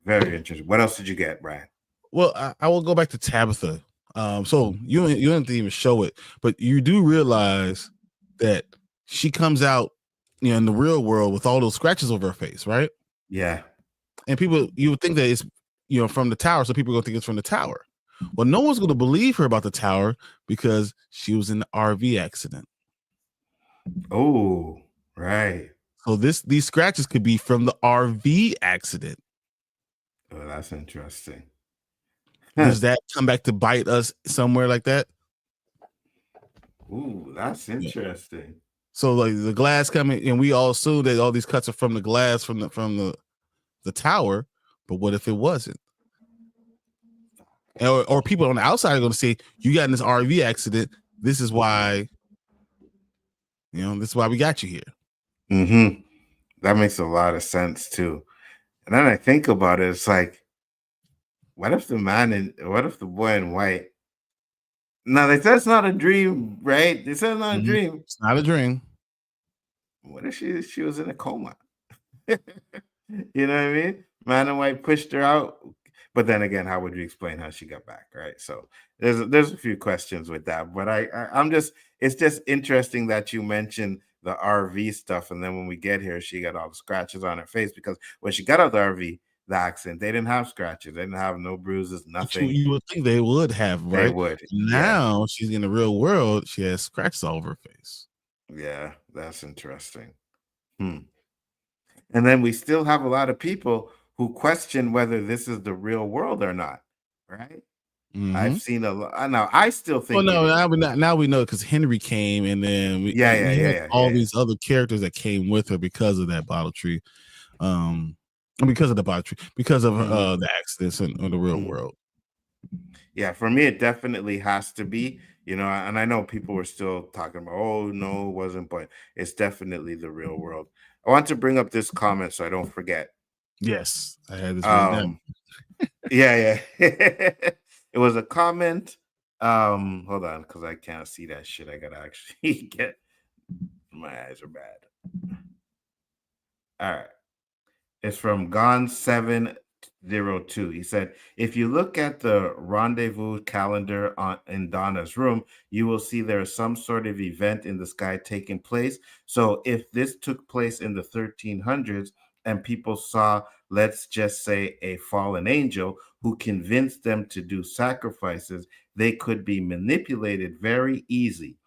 very interesting. What else did you get, Brian? Well, I will go back to Tabitha. So you didn't even show it, but you do realize that she comes out, in the real world with all those scratches over her face, right? Yeah. And people, you would think that it's, from the tower, so people are going to think it's from the tower. Well, no one's going to believe her about the tower because she was in the RV accident. Oh, right. So these scratches could be from the RV accident. Oh, that's interesting. Does that come back to bite us somewhere like that? Ooh, that's interesting. Yeah. So like the glass coming, and we all assume that all these cuts are from the glass from the tower, but what if it wasn't? Or people on the outside are going to say, you got in this RV accident. This is why, this is why we got you here. Mm-hmm. That makes a lot of sense too. And then I think about it, it's like, what if the boy in white? No, they said it's not a dream, right? They said it's not a dream. It's not a dream. What if she was in a coma? You know what I mean? Man in white pushed her out. But then again, how would you explain how she got back, right? So there's a few questions with that. But it's just interesting that you mentioned the RV stuff. And then when we get here, she got all the scratches on her face because when she got out of the RV, the accident, they didn't have scratches. They didn't have no bruises, nothing. You would think they would have, right? They would. Now she's in the real world. She has scratches all over her face. Yeah, that's interesting. And then we still have a lot of people who question whether this is the real world or not, right? I've seen a lot. Now I still think. Well, no, now we know because Henry came, and then we had all these other characters that came with her because of that bottle tree, because of the bottle tree, because of the accidents in the real world. Yeah, for me, it definitely has to be, and I know people were still talking about, oh, no, it wasn't, but it's definitely the real world. I want to bring up this comment so I don't forget. Yes, I had this written down. Yeah. It was a comment. Hold on, because I can't see that shit. I gotta actually my eyes are bad. All right. It's from Gone702. He said, if you look at the rendezvous calendar in Donna's room, you will see there is some sort of event in the sky taking place. So if this took place in the 1300s and people saw, let's just say, a fallen angel who convinced them to do sacrifices, they could be manipulated very easy.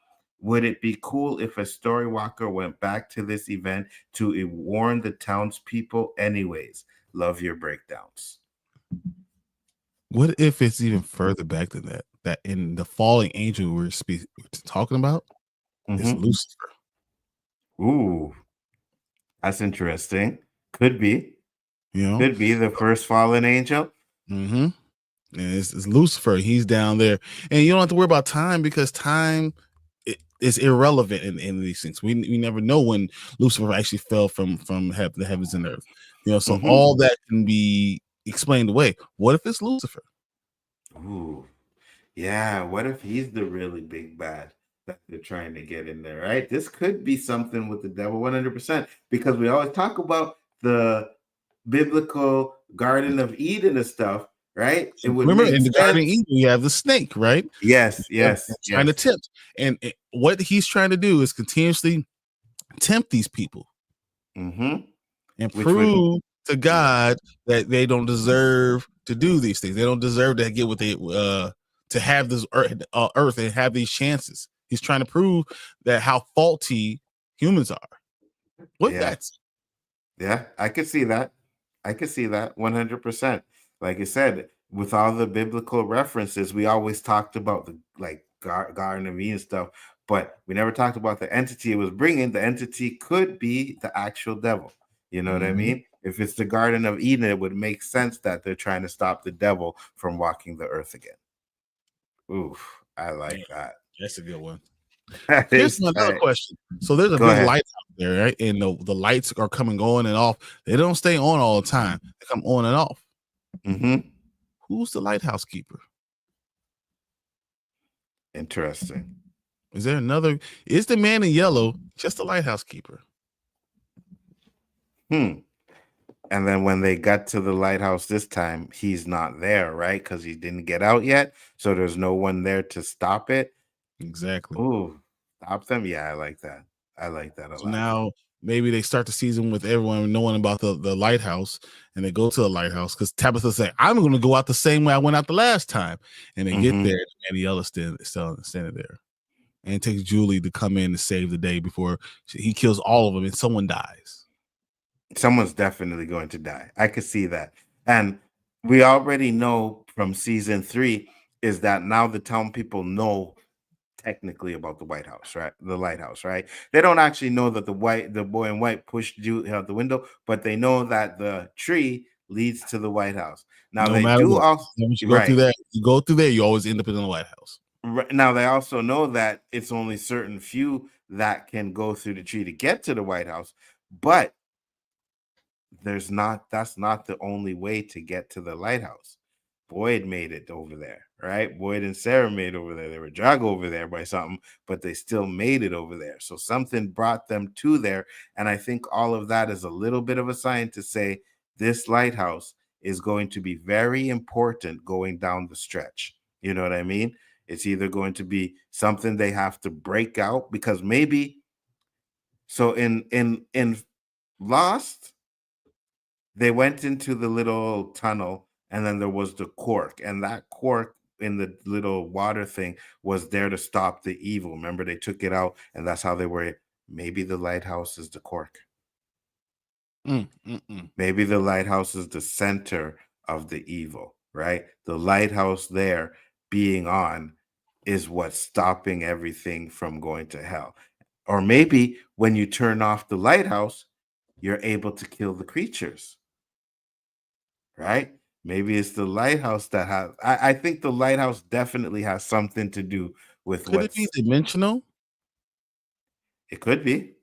Would it be cool if a story walker went back to this event to warn the townspeople anyways? Love your breakdowns. What if it's even further back than that? That in the falling angel we're talking about is Lucifer. Ooh, that's interesting. Could be. Could be the first fallen angel. And it's Lucifer. He's down there, and you don't have to worry about time because time is irrelevant in these things. We never know when Lucifer actually fell from the heavens and earth. So all that can be explained away. What if it's Lucifer? Ooh, yeah. What if he's the really big bad that they're trying to get in there? Right. This could be something with the devil, 100%, because we always talk about the biblical Garden of Eden and stuff, right? It would remember in the Garden of Eden you have the snake, right? Yes. Trying to tempt, and what he's trying to do is continuously tempt these people, and prove to God that they don't deserve to do these things. They don't deserve to get what they to have this earth and have these chances. He's trying to prove that how faulty humans are. What Yeah. that's Yeah, I could see that. I could see that 100%. Like I said, with all the biblical references, we always talked about the like Garden of Eden stuff, but we never talked about the entity it was bringing. The entity could be the actual devil. You know what I mean? If it's the Garden of Eden, it would make sense that they're trying to stop the devil from walking the earth again. Oof, I like that. That's a good one. That Here's is another tight. question. So there's a Go big ahead. lighthouse there, right? And the lights are coming on and off. They don't stay on all the time. They come on and off. Who's the lighthouse keeper? Interesting. Is there another? Is the man in yellow just a lighthouse keeper? And then when they got to the lighthouse this time, he's not there, right? Because he didn't get out yet. So there's no one there to stop it. Exactly. Ooh, stop them. Yeah, I like that. I like that a So lot. now maybe they start the season with everyone knowing about the lighthouse, and they go to the lighthouse because Tabitha said, "I'm going to go out the same way I went out the last time." And they get there, and the yellow standing there, and it takes Julie to come in to save the day before he kills all of them, and someone dies. Someone's definitely going to die. I could see that. And we already know from season 3 is that now the town people know technically about the White House, right? The lighthouse, right? They don't actually know that the boy in white pushed Julie out the window, but they know that the tree leads to the White House. Now No they matter do what, also once you go through that, you always end up in the White House. Right. Now they also know that it's only certain few that can go through the tree to get to the White House, but that's not the only way to get to the lighthouse. Boyd made it over there, right? Boyd and Sarah made it over there. They were dragged over there by something, but they still made it over there. So something brought them to there. And I think all of that is a little bit of a sign to say this lighthouse is going to be very important going down the stretch. You know what I mean? It's either going to be something they have to break out because maybe so in Lost, they went into the little tunnel and then there was the cork, and that cork in the little water thing was there to stop the evil. Remember, they took it out, and that's how they were. Maybe the lighthouse is the cork. Maybe the lighthouse is the center of the evil, right? The lighthouse there being on is what's stopping everything from going to hell. Or maybe when you turn off the lighthouse, you're able to kill the creatures. Right? Maybe it's the lighthouse that has. I think the lighthouse definitely has something to do with Could it be dimensional? It could be.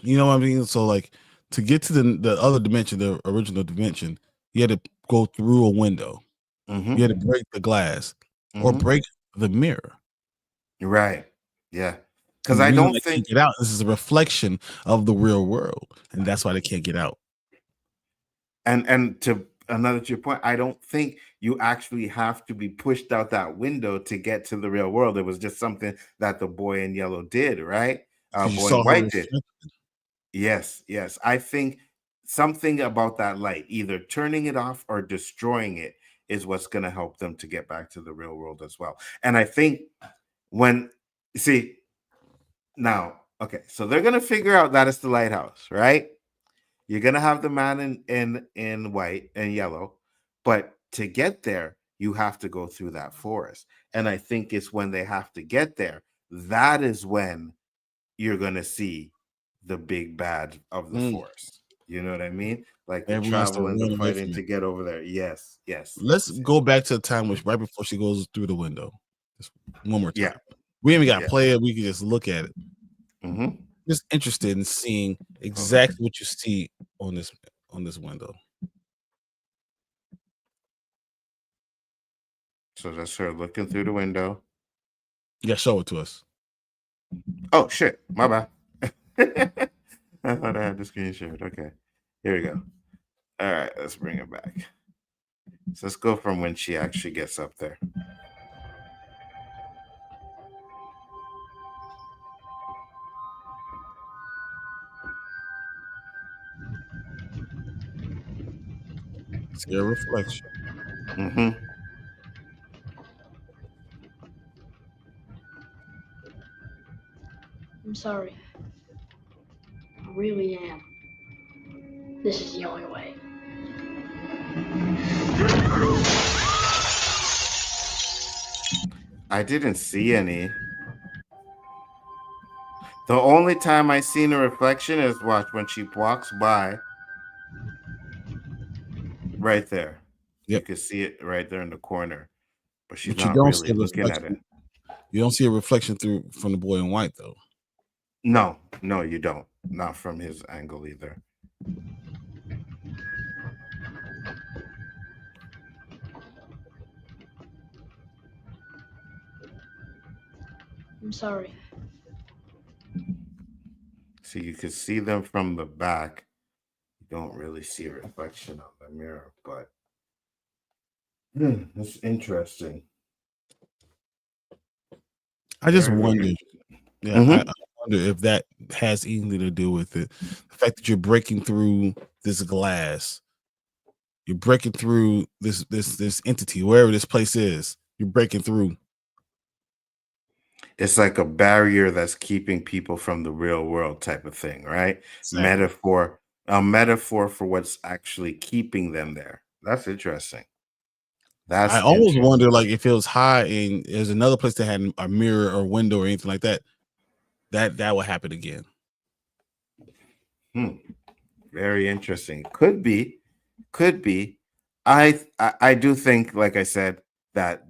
You know what I mean? So like to get to the other dimension, the original dimension, you had to go through a window. You had to break the glass or break the mirror. Right. Yeah. Because I don't think can't get out. This is a reflection of the real world, and that's why they can't get out. And to your point, I don't think you actually have to be pushed out that window to get to the real world. It was just something that the boy in yellow did, right? Boy in white did. Yes. I think something about that light, either turning it off or destroying it, is what's going to help them to get back to the real world as well. And I think so they're going to figure out that it's the lighthouse, right? You're going to have the man in white and yellow, but to get there, you have to go through that forest. And I think it's when they have to get there, that is when you're going to see the big bad of the forest. You know what I mean? Like the travel and the fighting to get over there. Yes. Let's go back to the time right before she goes through the window. Just one more time. Yeah. We ain't got to play it. We can just look at it. Just interested in seeing exactly what you see on this window. So that's her looking through the window. Yeah, show it to us. Oh shit, my bad. I thought I had the screen shared. Okay, here we go. All right, let's bring it back. So let's go from when she actually gets up there. See a reflection. I'm sorry. really am. This is the only way. I didn't see any. The only time I seen a reflection is when she walks by right there. Yep. You could see it right there in the corner, but she's But you not don't really see a looking at it. reflection. You don't see a reflection from the boy in white, though. No, you don't. Not from his angle either. I'm sorry. So you could see them from the back. You don't really see a reflection on the mirror, but that's interesting. I just Very, very wonder. interesting. Yeah, I wonder if that has anything to do with it. The fact that you're breaking through this glass, you're breaking through this entity, wherever this place is. You're breaking through. It's like a barrier that's keeping people from the real world type of thing, right? Exactly. A metaphor for what's actually keeping them there. That's interesting. That's I almost interesting. wonder, like, if it was high and there's another place that had a mirror or window or anything like that, that would happen again. Very interesting. Could be. I do think, like I said, that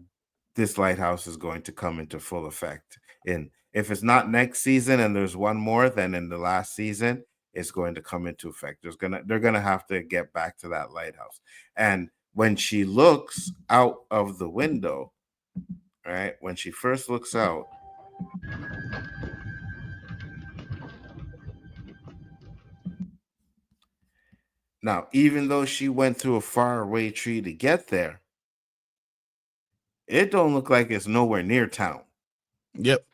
this lighthouse is going to come into full effect. And if it's not next season and there's one more, then in the last season, it's going to come into effect. They're gonna have to get back to that lighthouse. And when she looks out of the window, right? When she first looks out, now, even though she went through a faraway tree to get there, it don't look like it's nowhere near town. Yep.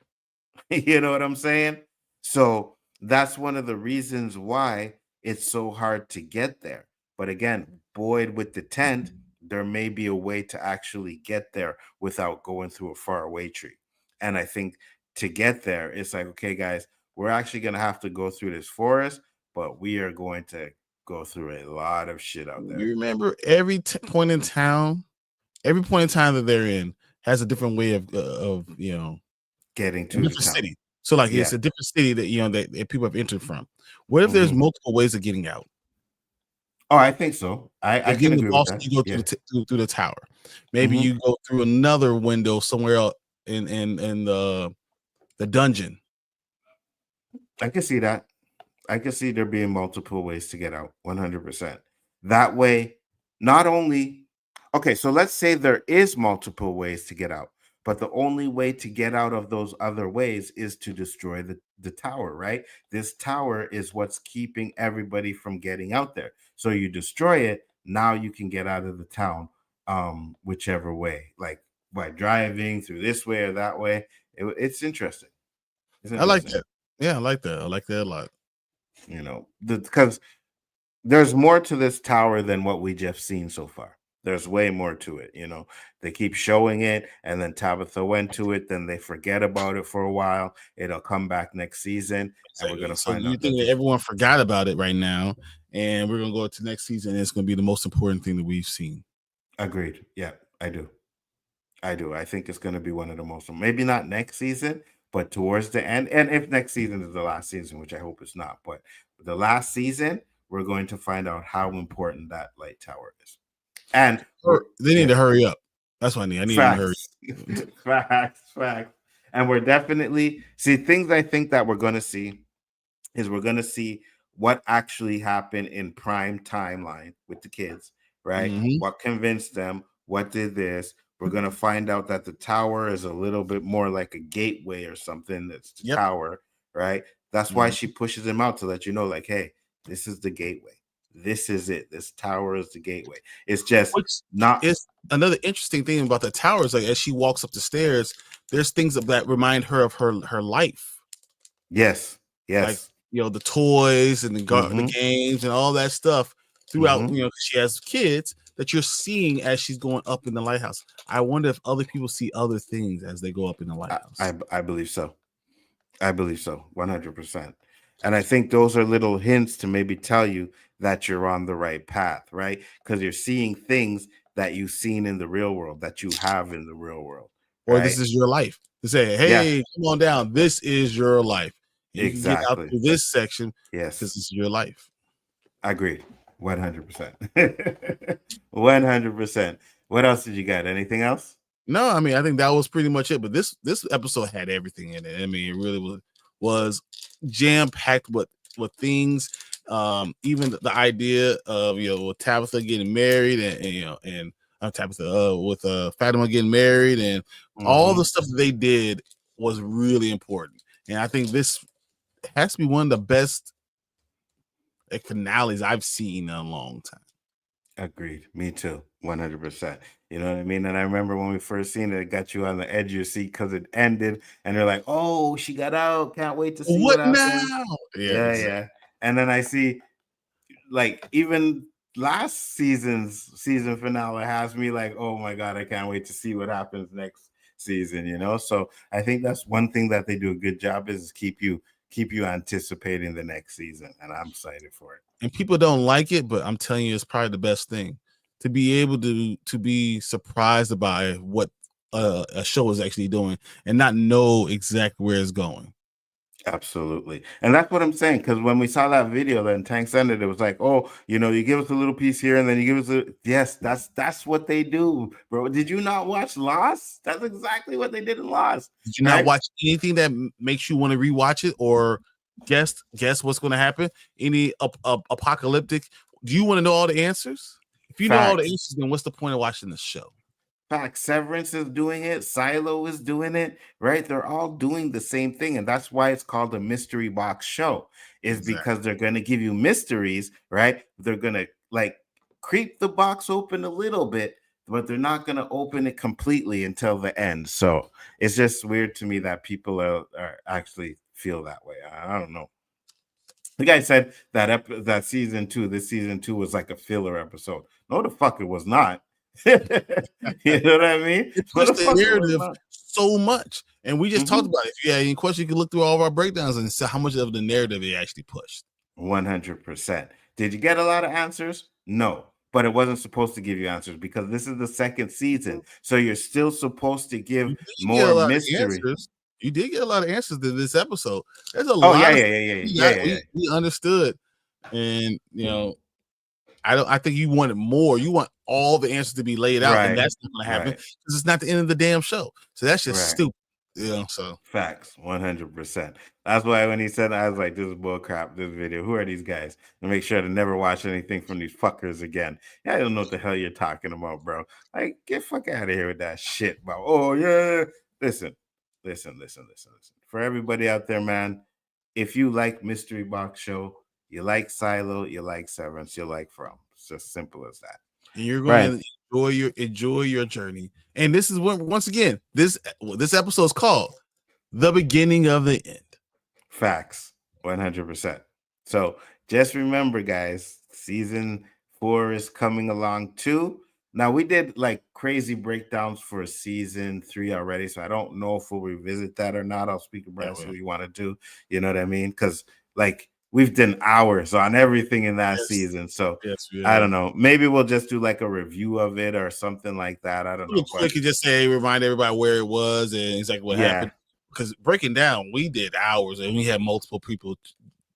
You know what I'm saying? So that's one of the reasons why it's so hard to get there. But again, Boyd with the tent, there may be a way to actually get there without going through a faraway tree. And I think to get there, it's like, okay, guys, we're actually going to have to go through this forest, but we are going to go through a lot of shit out there. You remember every point in time that they're in has a different way of getting to a the different town. city. So like Yeah. it's a different city that that people have entered from. What if there's multiple ways of getting out? Oh, I think so. I can agree with that. You go through the tower. Maybe you go through another window somewhere else in the dungeon. I can see that. I can see there being multiple ways to get out. 100%. That way, not only okay, so let's say there is multiple ways to get out, but the only way to get out of those other ways is to destroy the tower, right? This tower is what's keeping everybody from getting out there. So you destroy it, now you can get out of the town, whichever way, like by driving through this way or that way. It's interesting. I like that. Yeah, I like that. I like that a lot. You know, because there's more to this tower than what we just seen so far. There's way more to it. You know, they keep showing it, and then Tabitha went to it, then they forget about it for a while. It'll come back next season, and we're gonna find out. You think that everyone forgot about it right now, and we're gonna go to next season, and it's gonna be the most important thing that we've seen. Agreed. Yeah, I do. I think it's gonna be one of the most, maybe not next season, but towards the end. And if next season is the last season, which I hope it's not, but the last season, we're going to find out how important that light tower is. And they need to hurry up. That's what I need. I need to hurry. Facts. And we're definitely things I think that we're gonna see is we're gonna see what actually happened in prime timeline with the kids, right? What convinced them, what did this. We're gonna find out that the tower is a little bit more like a gateway or something. That's the tower, right? That's why she pushes him out to let you know, like, hey, this is the gateway. This is it. This tower is the gateway. It's just It's another interesting thing about the tower is like as she walks up the stairs, there's things that remind her of her life. Yes. Like the toys and the games and all that stuff throughout. She has kids that you're seeing as she's going up in the lighthouse. I wonder if other people see other things as they go up in the lighthouse. I believe so. 100%. And I think those are little hints to maybe tell you that you're on the right path, right? Because you're seeing things that you've seen in the real world, that you have in the real world, Or right? this is your life. To say, Yeah, hey, come on down. This is your life. You can get out exactly. through this section Yes, because this is your life. I agree. 100%. 100%. What else did you got? Anything else? No, I mean, I think that was pretty much it. But this episode had everything in it. I mean, it really was jam packed with things. Even the idea of with Tabitha getting married and Tabitha with Fatima getting married and all the stuff that they did was really important. And I think this has to be one of the best finales I've seen in a long time. Agreed. Me too. 100%. You know what I mean? And I remember when we first seen it, it got you on the edge of your seat because it ended and they're like, oh, she got out. Can't wait to see what happens. Now? Yeah, yeah. And then I see like even last season's season finale has me like, oh my God, I can't wait to see what happens next season, So I think that's one thing that they do a good job is keep you anticipating the next season, and I'm excited for it. And people don't like it, but I'm telling you, it's probably the best thing to be able to be surprised by what a show is actually doing and not know exactly where it's going. Absolutely. And that's what I'm saying, because when we saw that video that Tank sent it, it was like, oh, you give us a little piece here and then you give us yes, that's what they do, bro. Did you not watch Lost? That's exactly what they did in Lost. Did you not watch anything that makes you want to rewatch it or guess what's going to happen? Any apocalyptic? Do you want to know all the answers? If you know all the answers, then what's the point of watching the show? Fact, Severance is doing it, Silo is doing it, right? They're all doing the same thing, and that's why it's called a mystery box show, is because they're going to give you mysteries, right? They're going to like creep the box open a little bit, but they're not going to open it completely until the end. So it's just weird to me that people are actually feel that way. I don't know. The guy said that this season 2 was like a filler episode. No, the fuck it was not. You know what I mean? It pushed the narrative so much, and we just talked about it. If you had any questions, you can look through all of our breakdowns and see how much of the narrative it actually pushed. 100%. Did you get a lot of answers? No, but it wasn't supposed to give you answers because this is the second season, so you're still supposed to give more mystery. You did get a lot of answers to this episode. There's a lot. Yeah. We understood, and I think you wanted more. You want all the answers to be laid out, and that's not going to happen because it's not the end of the damn show. So that's just stupid. So facts, 100%. That's why when he said that, I was like, this is bull crap, this video. Who are these guys? And make sure to never watch anything from these fuckers again. Yeah, I don't know what the hell you're talking about, bro. Like, get fuck out of here with that shit, bro. Oh, yeah. Listen. For everybody out there, man, if you like Mystery Box Show, you like Silo, you like Severance, you like From. It's just simple as that. And you're going to enjoy your journey. And this is what, once again, this episode is called The Beginning of the End. Facts, 100%. So just remember, guys, season 4 is coming along too. Now, we did like crazy breakdowns for season 3 already, so I don't know if we'll revisit that or not. I'll speak about what you want to do. You know what I mean? Because like we've done hours on everything in that season. So I don't know. Maybe we'll just do like a review of it or something like that. I don't know. We could just remind everybody where it was and exactly what happened. Because breaking down, we did hours and we had multiple people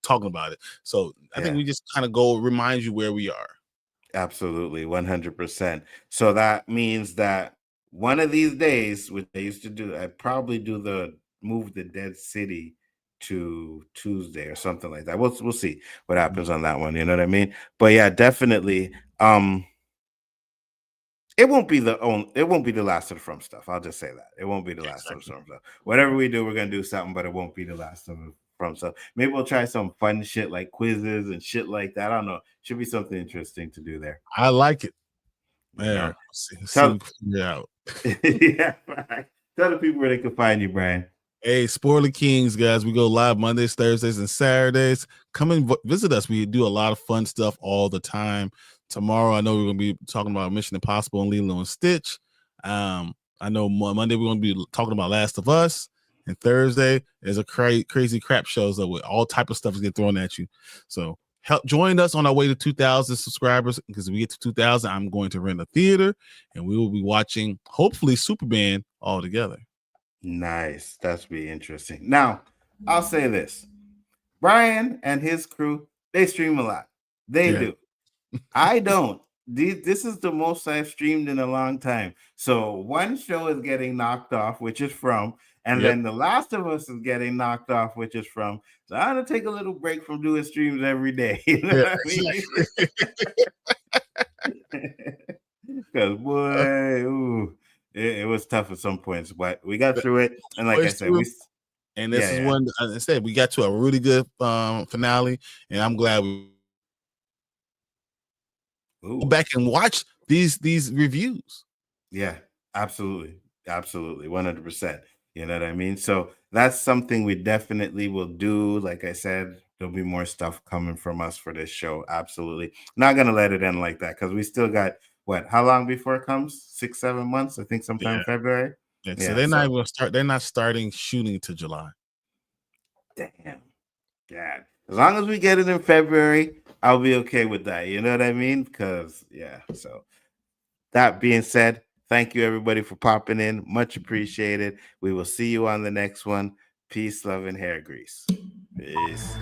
talking about it. So I think we just kind of remind you where we are. Absolutely, 100%. So that means that one of these days, which I used to do, I'd probably move the Dead City to Tuesday or something like that. We'll see what happens on that one. You know what I mean? But yeah, definitely. It won't be the last of the From stuff. I'll just say that. It won't be the last of the From stuff. Whatever we do, we're gonna do something, but it won't be the last of the From stuff. Maybe we'll try some fun shit like quizzes and shit like that. I don't know. Should be something interesting to do there. I like it. Man, Tell out. Yeah, tell the people where they can find you, Brian. Hey, Spoiler Kings, guys. We go live Mondays, Thursdays, and Saturdays. Come and visit us. We do a lot of fun stuff all the time. Tomorrow, I know we're going to be talking about Mission Impossible and Lilo and Stitch. I know Monday we're going to be talking about Last of Us. And Thursday is a crazy crap shows up with all type of stuff get thrown at you. So help join us on our way to 2,000 subscribers, because if we get to 2,000, I'm going to rent a theater and we will be watching hopefully Superman all together. Nice. That's be interesting. Now, I'll say this. Brian and his crew, they stream a lot. They do. I don't. This is the most I've streamed in a long time. So one show is getting knocked off, which is From, and then The Last of Us is getting knocked off, which is From. So I'm gonna take a little break from doing streams every day. You know what I mean? Because boy, it was tough at some points, but we got through it. And like I said, and this is one, as I said, we got to a really good finale, and I'm glad we go back and watch these reviews. Yeah, absolutely. 100%. You know what I mean? So that's something we definitely will do. Like I said, there'll be more stuff coming from us for this show. Absolutely. Not going to let it end like that, because we still got, how long before it comes? 6-7 months? I think sometime in February. Yeah, so they're not even they're not starting shooting to July. Damn. God. As long as we get it in February, I'll be okay with that. You know what I mean? Because, so that being said, thank you everybody for popping in. Much appreciated. We will see you on the next one. Peace, love, and hair grease. Peace.